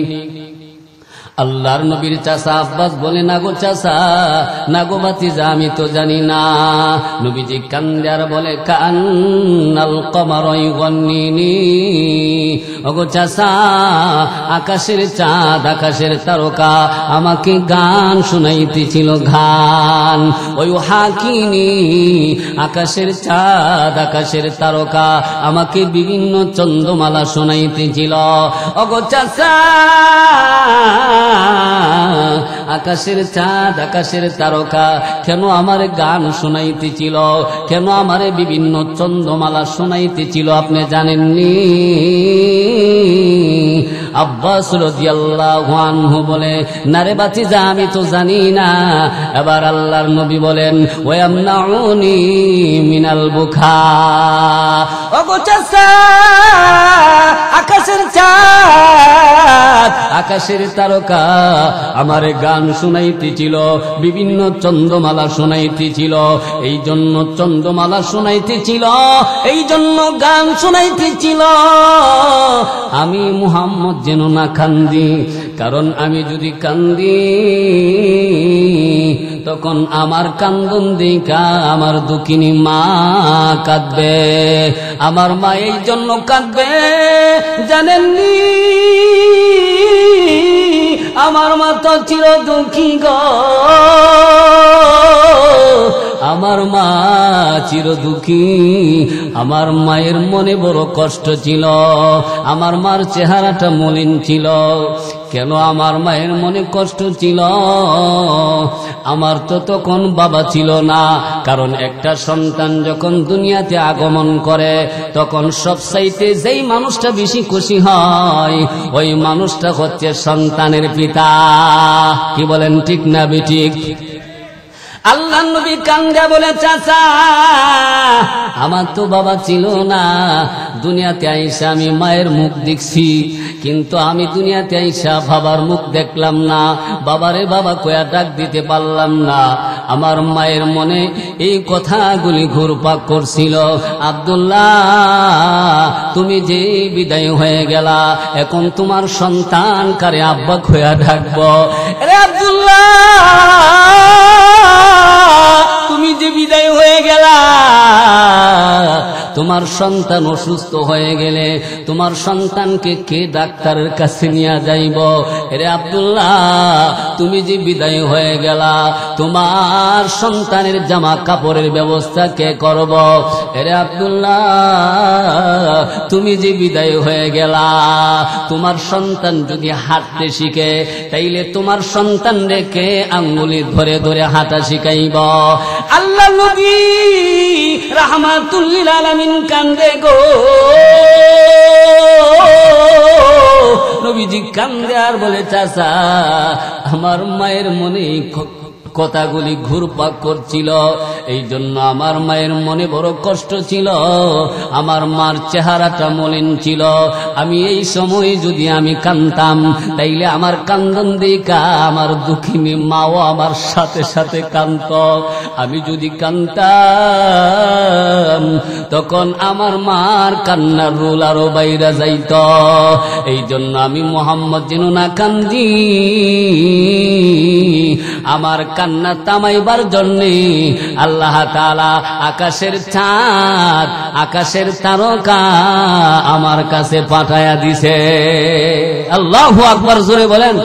আল্লাহর নবীর চাচা আব্বাস বলে, না গো চাচা, না গো ভাতিজা, আমি তো জানি না। নবীজি কান্দে আর বলে, কান্নাল কমার ইউগন্নিনি, ওগো চাচা, আকাশের চাঁদ, আকাশের তারকা আমাকে গান শুনাইতেছিল, গান। ওই হাকিনি, আকাশের চাঁদ, আকাশের তারকা আমাকে বিভিন্ন চন্দ্রমালা শোনাইতেছিল। ওগো চাচা, আকাশের চাঁদ, আকাশের তারকা কেন আমার গান শোনাইতেছিল, কেন আমারে বিভিন্ন চন্দ্রমালা শোনাইতেছিল আপনি জানেননি? আব্বাস রাদিয়াল্লাহু আনহু বলে, না রে বাতিজা, আমি তো জানি না। এবার আল্লাহর নবী বলেন, ওয়ামনাউনি মিনাল বুকা, ওগো চাচা, আকাশের চাঁদ, আকাশের তারকা আমারে গান শুনাইতেছিল, বিভিন্ন চন্দ্রমালা শুনাইতেছিল, এই জন্য চন্দ্রমালা শুনাইতেছিল, এই জন্য গান শুনাইতেছিল। আমি মুহাম্মদ যেন না কান্দি, কারণ আমি যদি কান্দি তখন আমার কান্দন দেখা আমার দুঃখিনী মা কাঁদবে, আমার মা এই জন্য কাঁদবে জানেননি? আমার মা তো চির দুঃখী গো, আমার মা চির দুঃখী। আমার মায়ের মনে বড় কষ্ট ছিল, আমার মার চেহারাটা মলিন ছিল। কেন আমার মায়ের মনে কষ্ট ছিল? আমার তো তখন বাবা ছিল না, কারণ একটা সন্তান যখন দুনিয়াতে আগমন করে তখন সবচাইতে যেই মানুষটা বেশি খুশি হয় ওই মানুষটা হচ্ছে সন্তানের পিতা। কি বলেন, ঠিক না বেঠিক? আল্লাহ নবী কান্দা বলে, চাচা, আমার তো বাবা ছিল না, দুনিয়াতে আইসা আমি মায়ের মুখ দেখছি, কিন্তু আমি দুনিয়াতে আইসা বাবার মুখ দেখলাম না, বাবারে বাবা কয়া ডাক দিতে পারলাম না। আমার মায়ের মনে এই কথাগুলি ঘুরপাক করছিল, আব্দুল্লাহ, তুমি যে বিদায় হয়ে গেলা, এখন তোমার সন্তান কারে আব্বা কয়া ডাকবো? রে আব্দুল্লাহ, তুমি যে বিদায় হয়ে গেলা, তোমার সন্তান অসুস্থ হয়ে গেলে তোমার সন্তানকে কে ডাক্তারের কাছে নিয়ে যাইব? রে আব্দুল্লাহ, তুমি যে বিদায় হয়ে গেলা, তোমার সন্তানের জামা কাপড়ের ব্যবস্থা কে করব? রে আব্দুল্লাহ, তুমি যে বিদায় হয়ে গেলা, তোমার সন্তান যদি হাঁটতে শিখে তাইলে তোমার সন্তান রেখে আঙ্গুলি ধরে ধরে হাঁটা শিখাইব। আল্লাহ নবী রাহমাতুল লিল আলামিন কান্দে গো, নবীজি কান্দে আর বলে, চাচা, আমার মায়ের মনে কথাগুলি ঘুরপাক করছিল, এই জন্য আমার মায়ের মনে বড় কষ্ট ছিল, আমার মার চেহারাটা মলিন ছিল। আমি এই সময় যদি আমি কান্দতাম তাইলে আমার কান্দন দেখা আমার দুঃখিনী মাও আমার সাথে সাথে কাঁদত। আমি যদি কান্দতাম তখন আমার মার কান্নার রোল আরো বাইরে যাইত। এই জন্য আমি মুহাম্মদ যেন না কান্দি, আমার কান্না থামাইবার জন্যে আল্লাহ তাআলা আকাশের চাঁদ, আকাশের তারকা আমার কাছে পাঠায়া দিছে। আল্লাহু আকবার, জোরে বলেন।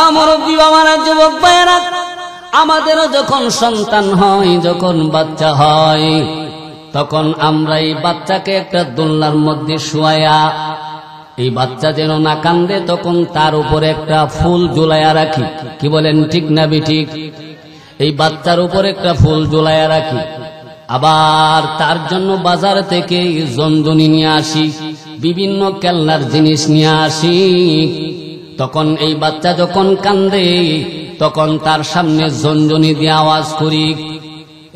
আমার বিবাহ যুবক ভাইয়েরা, আমাদেরও যখন সন্তান হয়, যখন বাচ্চা হয়, তখন আমরা এই বাচ্চাকে একটা দোলনার মধ্যে শুয়ায়া, এই বাচ্চা যেন না কান্দে তখন তার উপরে একটা ফুল ঝুলাইয়া রাখি। কি বলেন, ঠিক না বেঠিক? এই বাচ্চার উপরে একটা ফুল ঝুলাইয়া রাখি, আবার তার জন্য বাজার থেকে জঞ্জনি নিয়ে আসি, বিভিন্ন খেলনার জিনিস নিয়ে আসি। তখন এই বাচ্চা যখন কান্দে তখন তার সামনে জঞ্জনি দিয়ে আওয়াজ করি,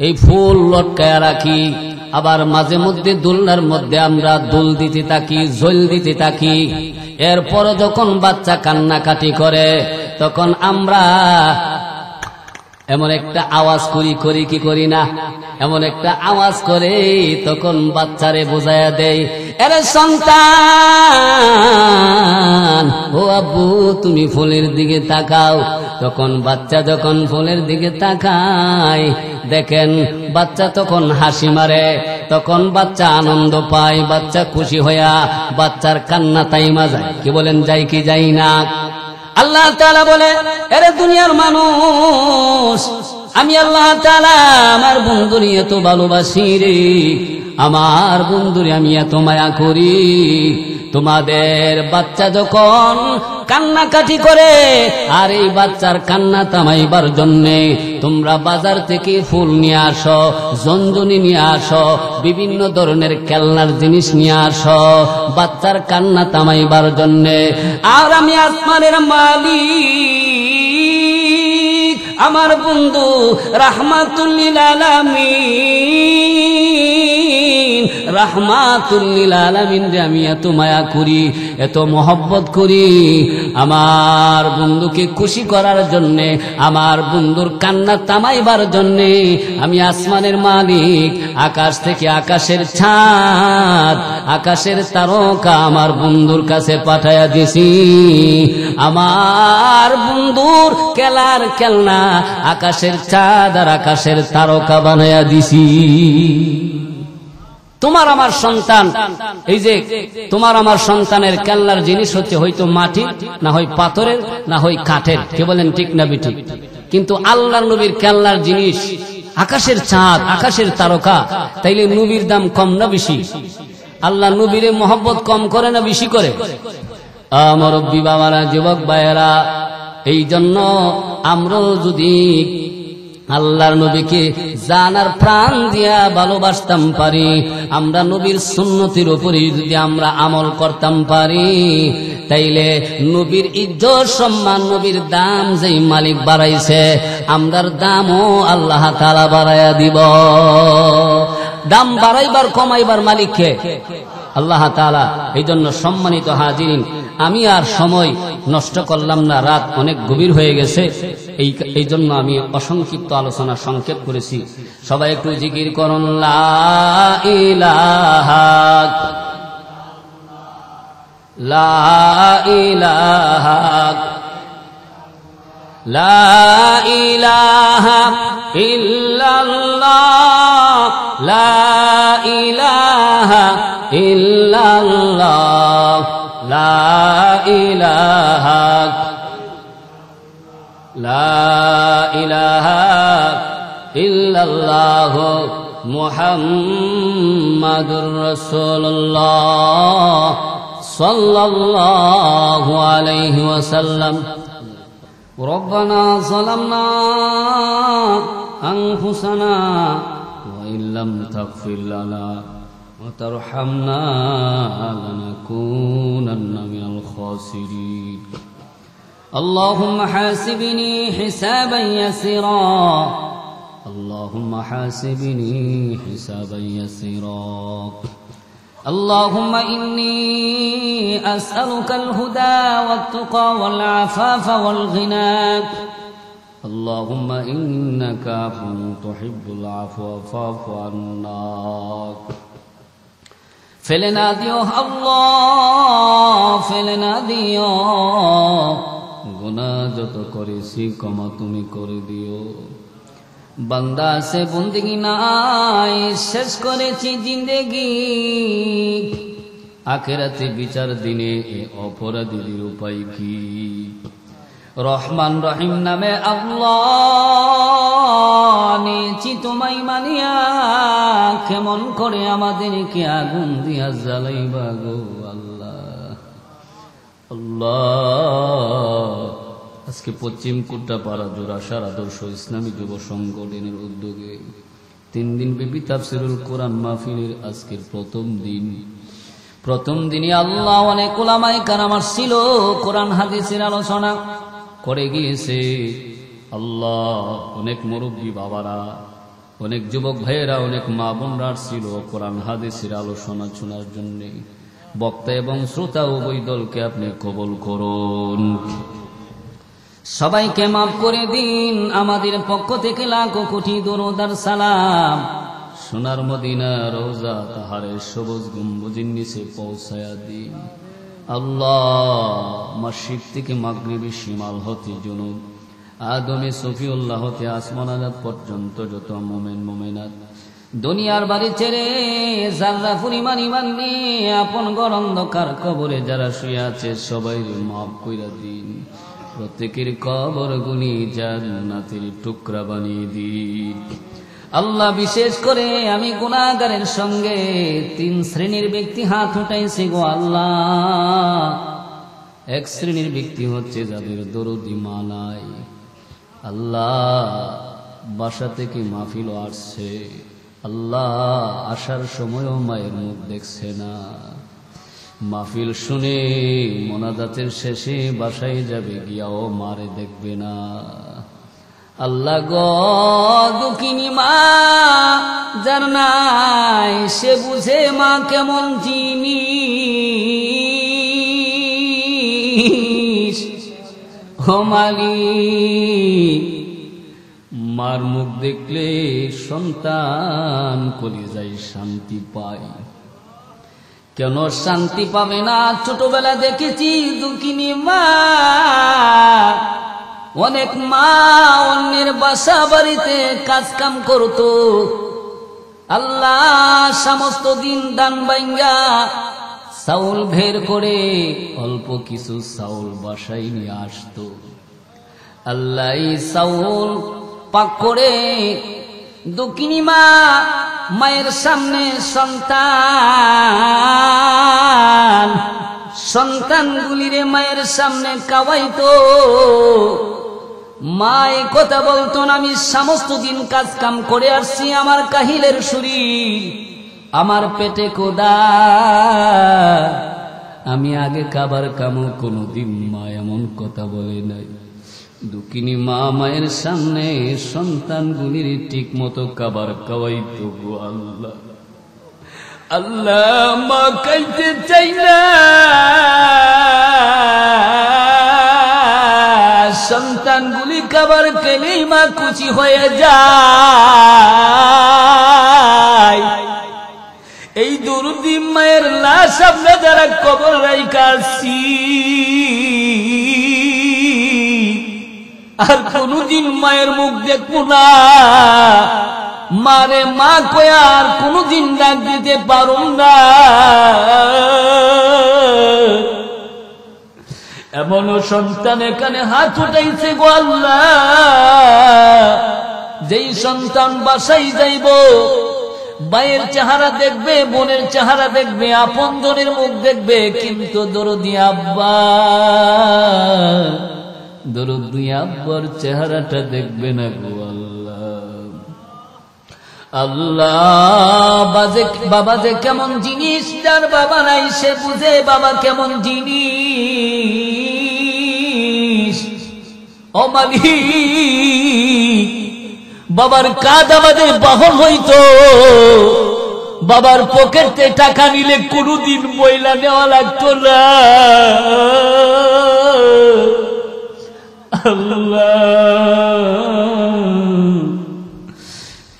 এই ফুল লটকায়া রাখি, আবার মাঝে মধ্যে দোলনার মধ্যে আমরা দোল দিতে থাকি, ঝোল দিতে থাকি। এরপর যখন বাচ্চা কান্নাকাটি করে তখন আমরা এমন একটা আওয়াজ করি কি করি না, এমন একটা আওয়াজ করে তখন বাচ্চারে বোঝায়া দেয়, আরে সন্তান, ও আব্বু তুমি ফুলের দিকে তাকাও। তখন বাচ্চা যখন ফুলের দিকে তাকায়, দেখেন বাচ্চা তখন হাসি মারে, তখন বাচ্চা আনন্দ পায়, বাচ্চা খুশি হইয়া বাচ্চার কান্না তাইমা যায়। কি বলেন, যাই কি যাই না? আল্লাহ তাআলা বলে, আরে দুনিয়ার মানুষ, আমি আল্লাহ তাআলা আমার বন্ধুরে এত ভালোবাসি রে, আমার বন্ধুরে আমি এত মায়া করি। তোমাদের বাচ্চা যখন কান্নাকাটি করে, আর এই বাচ্চার কান্না থামাইবার জন্যে তোমরা বাজার থেকে ফুল নিয়ে আসো, জঞ্জনি নিয়ে আসো, বিভিন্ন ধরনের খেলনার জিনিস নিয়ে আসো বাচ্চার কান্না থামাইবার জন্যে। আর আমি আসমানের মালিক, আমার বন্ধু রাহমাতুল লিল আলামিন, রাহমাতুল লিল আলামিন রে আমি এত মায়া করি, এত মহব্বত করি, আমার বন্ধুকে খুশি করার জন্যে, আমার বন্ধুর কান্না থামাইবার জন্যে আমি আসমানের মালিক আকাশ থেকে আকাশের ছাদ, আকাশের তারকা আমার বন্ধুর কাছে পাঠাইয়া দিছি। আমার বন্ধুর খেলার খেলনা আকাশের চাঁদ আর আকাশের তারকা বানাইয়া দিছি। তোমার আমার সন্তান, এই যে তোমার আমার সন্তানের খেলনার জিনিস হচ্ছে হয়তো মাটি, না হয় পাথরের, না হয় কাঠের। কে বলেন ঠিক না বেঠিক? কিন্তু আল্লাহর নবীর খেলনার জিনিস আকাশের চাঁদ, আকাশের তারকা। তাইলে নবীর দাম কম না বেশি? আল্লাহ নবীরে মহব্বত কম করে না বেশি করে? মুরব্বি বাবারা, যুবক ভাইয়েরা, এই জন্য আমরাও যদি আল্লাহর নবীকে জানার প্রাণ দিয়া ভালোবাসতাম পারি, আমরা নবীর সুন্নতির উপরে যদি আমরা আমল করতাম পারি, তাইলে নবীর ইজ্জত সম্মান, নবীর দাম যেই মালিক বাড়াইছে, আমরার দামও আল্লাহ তাআলা বাড়াইয়া দিব। দাম বাড়াইবার কমাইবার মালিককে আল্লাহ তাআলা। এই জন্য সম্মানিত হাজিরিন, আমি আর সময় নষ্ট করলাম না, রাত অনেক গভীর হয়ে গেছে, এই জন্য আমি অসংক্ষিপ্ত আলোচনা সংক্ষেপ করেছি। সবাই একটু জিকির করুন, লা ইলাহা লা ইলাহা লা ইলাহা ইল্লাল্লাহ, লা ইলাহা ইল্লাল্লাহ, লা ইলাহা লা ইলাহা ইল্লাল্লাহ, মুহাম্মাদুর রাসূলুল্লাহ সাল্লাল্লাহু আলাইহি ওয়াসাল্লাম। রব্বানা যালামনা আনফুসানা ওয়া ইল্লাম তাগফির লানা ওয়া তারহামনা লানাকুনান্না মিনাল খাসিরিন। اللهم حاسبني حسابا يسيرا، اللهم حاسبني حسابا يسيرا، اللهم إني أسألك الهدى والتقى والعفاف والغنى، اللهم إنك عفو تحب العفو فاعف عنا। ফেলে না দিও আল্লাহ, ফেলে না দিও, গুনাহ যত করেছি ক্ষমা তুমি করে দিও। বান্দা সে বন্দেগি নাই, শেষ করেছি জিন্দেগি, আখিরাতে বিচার দিনে এ অপরাধীর উপায় কি? রহমান রহিম নামে আল্লাহ নিয়েছি তোমায় মানিয়া, কেমন করে আমাদেরকে আগুন দিয়া জ্বালাইবা গো আল্লাহ। আল্লাহ, আজকে পশ্চিম কুট্টাপাড়া জোড়াসার আদর্শ ইসলামী যুব সংগঠনের উদ্যোগে 3 দিন ব্যাপী তাফসীরুল কোরআন মাহফিলের আজকের প্রথম দিনে আল্লাহ অনেক উলামায়ে কেরাম ছিল, কোরআন হাদিসের আলোচনা করে গিয়েছে। আল্লাহ, অনেক মুরব্বী বাবারা, অনেক যুবক ভাইয়েরা, অনেক মা বোনরা ছিল কোরআন হাদিসের আলোচনা শোনার জন্য। বক্তা এবং শ্রোতা উভয় দলকে আপনি কবুল করুন। সবাইকে মাফ করে দিন। আমাদের পক্ষ থেকে লাখো কোটি দরুদ আর সালাম সোনার মদিনা রওজা তাহারে সবুজ গম্বুজের নিচে পৌঁছায়া দিন। আল্লাহ মাশরিক থেকে মাগরিবি শিমাল হতে জুনুব আদমে সফিউল্লাহ হতে আসমান আজাদ পর্যন্ত যত মুমিন মুমিনাত দুনিয়ার বাড়ি ছেড়ে যারা পরিমাণ ইমান নিয়ে আপন ঘর অন্ধকার কবরে যারা শুয়ে আছে সবাই মাফ কইরা দিন। প্রত্যেকের কবর গুনি জান্নাতের টুকরা বানিয়ে দিন। আল্লাহ বিশেষ করে আমি গুনাহগারের সঙ্গে 3 শ্রেণীর ব্যক্তি হাত উঠাইছে গো আল্লাহ। এক শ্রেণীর ব্যক্তি হচ্ছে যাদের দরুদ ঈমান নাই। আল্লাহ বাসা থেকে মাহফিল আসছে, আল্লাহ আসার সময়ও মায়ের মুখ দেখছে না। মাহফিল শুনে মোনাজাতের শেষে বাসায় যাবে গিয়াও মারে দেখবে না। আল্লাহ গো দুঃখিনী মা যার নাই সে বুঝে মা কেমন জিনিস। ও মালিক মার মুখ দেখলে সন্তান কলিজায় শান্তি পায়, কেন শান্তি পাবে না? ছোটবেলা দেখেছি দুঃখিনী মা, অনেক মা অন্যের বাসা বাড়িতে কাজ কাম করতো। আল্লাহ সমস্ত দিন দান বাইঙ্গা চাউল বের করে অল্প কিছু চাউল বাসায় নিয়ে আসতো। আল্লাহ এই চাউল পাক করে দুঃখিনী মা মায়ের সামনে সন্তানগুলিরে মায়ের সামনে খাওয়াইতো। মা এই কথা বলতো না, আমি সমস্ত দিন কাজ কাম করে আসছি, আমার কাহিলের শরীর, আমার পেটে কোদা, আমি আগে খাবার কামো। কোনদিন মা এমন কথা বলে নাই। দুঃখিনী মা মায়ের সামনে সন্তানগুলির ঠিক মতো খাবার খাওয়াইতো গো আল্লাহ। আল্লাহ মা খাইতে চাই না, সন্তানগুলি খাবার খেলেই মা খুশি হয়ে যায়। এই দরদি মায়ের লাশ আমরা যারা কবর রাইখাছি আর কোনদিন মায়ের মুখ দেখবো না, মারে মা কয়া আর কোনদিন ডাক দিতে পারুম না। এমনও সন্তান এখানে হাত উঠাইছে গো আল্লাহ, যেই সন্তান বাসায় যাইব ভাইয়ের চেহারা দেখবে, বোনের চেহারা দেখবে, আপন জনের মুখ দেখবে, কিন্তু দরদি আব্বা, দরদি আব্বার চেহারাটা দেখবে না গো আল্লাহ। আল্লাহ বাবা যে কেমন জিনিস, যার বাবা নাই সে বুঝে বাবা কেমন জিনিস। ও মালিক বাবার কাঁধ আমাদের বাহন হইতো, বাবার পকেটে টাকা নিলে কোনদিন ময়লা নেওয়া লাগতো না।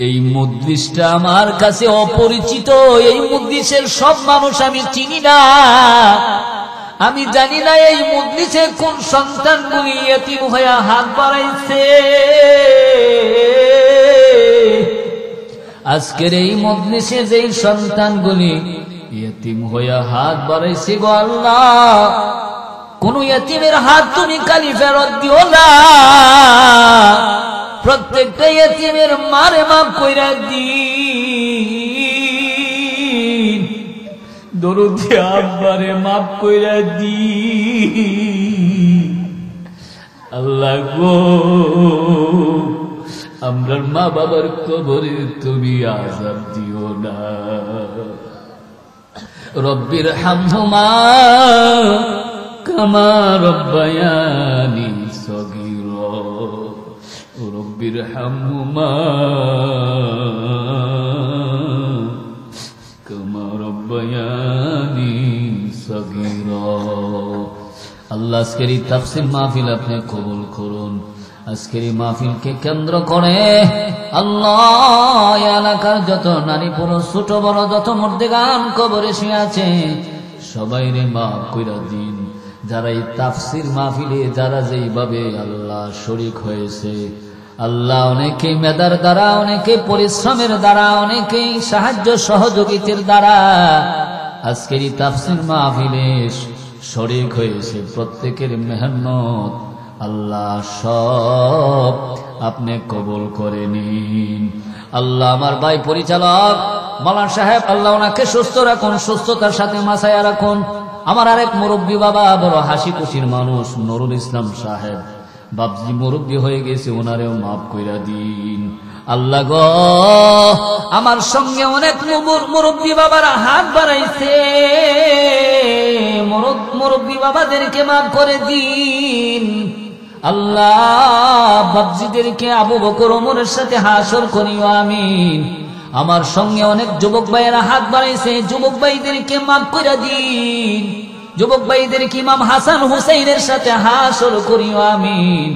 এই মজলিসটা আমার কাছে অপরিচিত, এই মজলিসের সব মানুষ আমি চিনি না। আমি জানি না এই মজলিসে কোন সন্তানগুলি ইয়তীম হয়ে হাত বাড়াইছে। আজকের এই মজলিসে যেই সন্তানগুলি ইয়তীম হয়ে হাত বাড়াইছে গো আল্লাহ, কোন ইয়তীমের হাত তুমি খালি ফেরত দিও না, প্রত্যেকটা ইয়তীমের মারে মাফ কইরা দিন, দরদি আব্বারে মাফ কইরা দিন। আল্লাহ গো আমরার মা বাবার কবরে তুমি আযাব দিও না। রব্বির হামহুমা কামা রব্বায়ানি সগীরা, রব্বির হামহুমা কামা রব্বায়ানি সগীরা। আল্লাহ আল্লাহ আজকের এই তাফসীর মাহফিল আপনি কবুল করুন। আজকের এই মাহফিলকে কেন্দ্র করে আল্লাহ এলাকার যত নারী পুরুষ ছোট বড় যত মুর্দেগান কবরে শুয়ে আছে সবাইরে মাফ কইরা দিন। যারা এই তাফসীর মাহফিলে যারা যেইভাবে আল্লাহ শরীক হয়েছে, আল্লাহ অনেকে মেধার দ্বারা, অনেকে পরিশ্রমের দ্বারা, অনেকে সাহায্য সহযোগিতার দ্বারা আজকের এই তাফসীর মাহফিলে শরীক হয়েছে, প্রত্যেকের মেহনত আল্লাহ সব আপনি কবুল করে নিন। আল্লাহ আমার ভাই পরিচালক মাওলানা সাহেব, আল্লাহ ওনাকে সুস্থ রাখুন, সুস্থতার সাথে মাসায়া রাখুন। আমার আরেক মুরব্বী বাবা, বড় হাসি খুশির মানুষ নুরুল ইসলাম সাহেব, বাপজি মুরব্বী হয়ে গেছে, ওনারেও মাফ কইরা দিন। আল্লাহ গো, আমার সঙ্গে অনেক মুরব্বী বাবারা হাত বাড়াইছে, মুরব্বী বাবাদেরকে মাফ করে দিন। আল্লাহ বাপজিদেরকে আবু বকর ওমরের সাথে হাসর করিও আমিন। আমার সঙ্গে অনেক যুবক ভাইয়েরা হাত বাড়াইছে, যুবক ভাইদেরকে মাফ করে দিন। যুবক ভাইদেরকে ইমাম হাসান হুসাইনের সাথে হাসর করিও আমিন।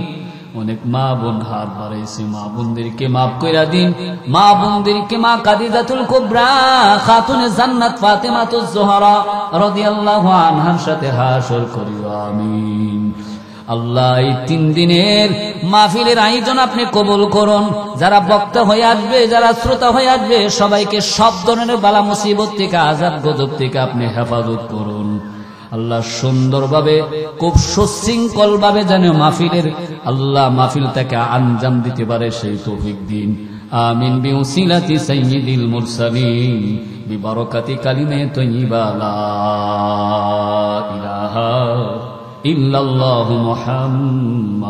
অনেক মা বোন হাত বাড়াইছে, মা বোনদেরকে মাফ কইরা দিন। মা বোনদেরকে মা কাদিজাতুল কুবরা খাতুনে জান্নাত ফাতেমাতুজ জোহরা রাদিয়াল্লাহু আনহার সাথে হাসর করিও আমিন। আল্লাহ এই 3 দিনের মাহফিলের আয়োজন আপনি কবুল করুন। যারা বক্তা হয়ে আসবে, যারা শ্রোতা হয়ে আসবে, সবাইকে সব ধরনের বালা মুসিবত থেকে, আযাব গজব থেকে আপনি হেফাজত করুন। আল্লাহ সুন্দরভাবে খুব সুশৃঙ্খল ভাবে যেন মাহফিলের আল্লাহ মাহফিলটাকে আঞ্জাম দিতে পারে সেই তৌফিক দিন। আমিন বিউসিলাতি সাইয়্যিদিল মুরসালিন বিবারাকাতি কালিমে তাইয়্যিবা লা ইলাহা ইল্লাল্লাহু মুহাম্মাদুর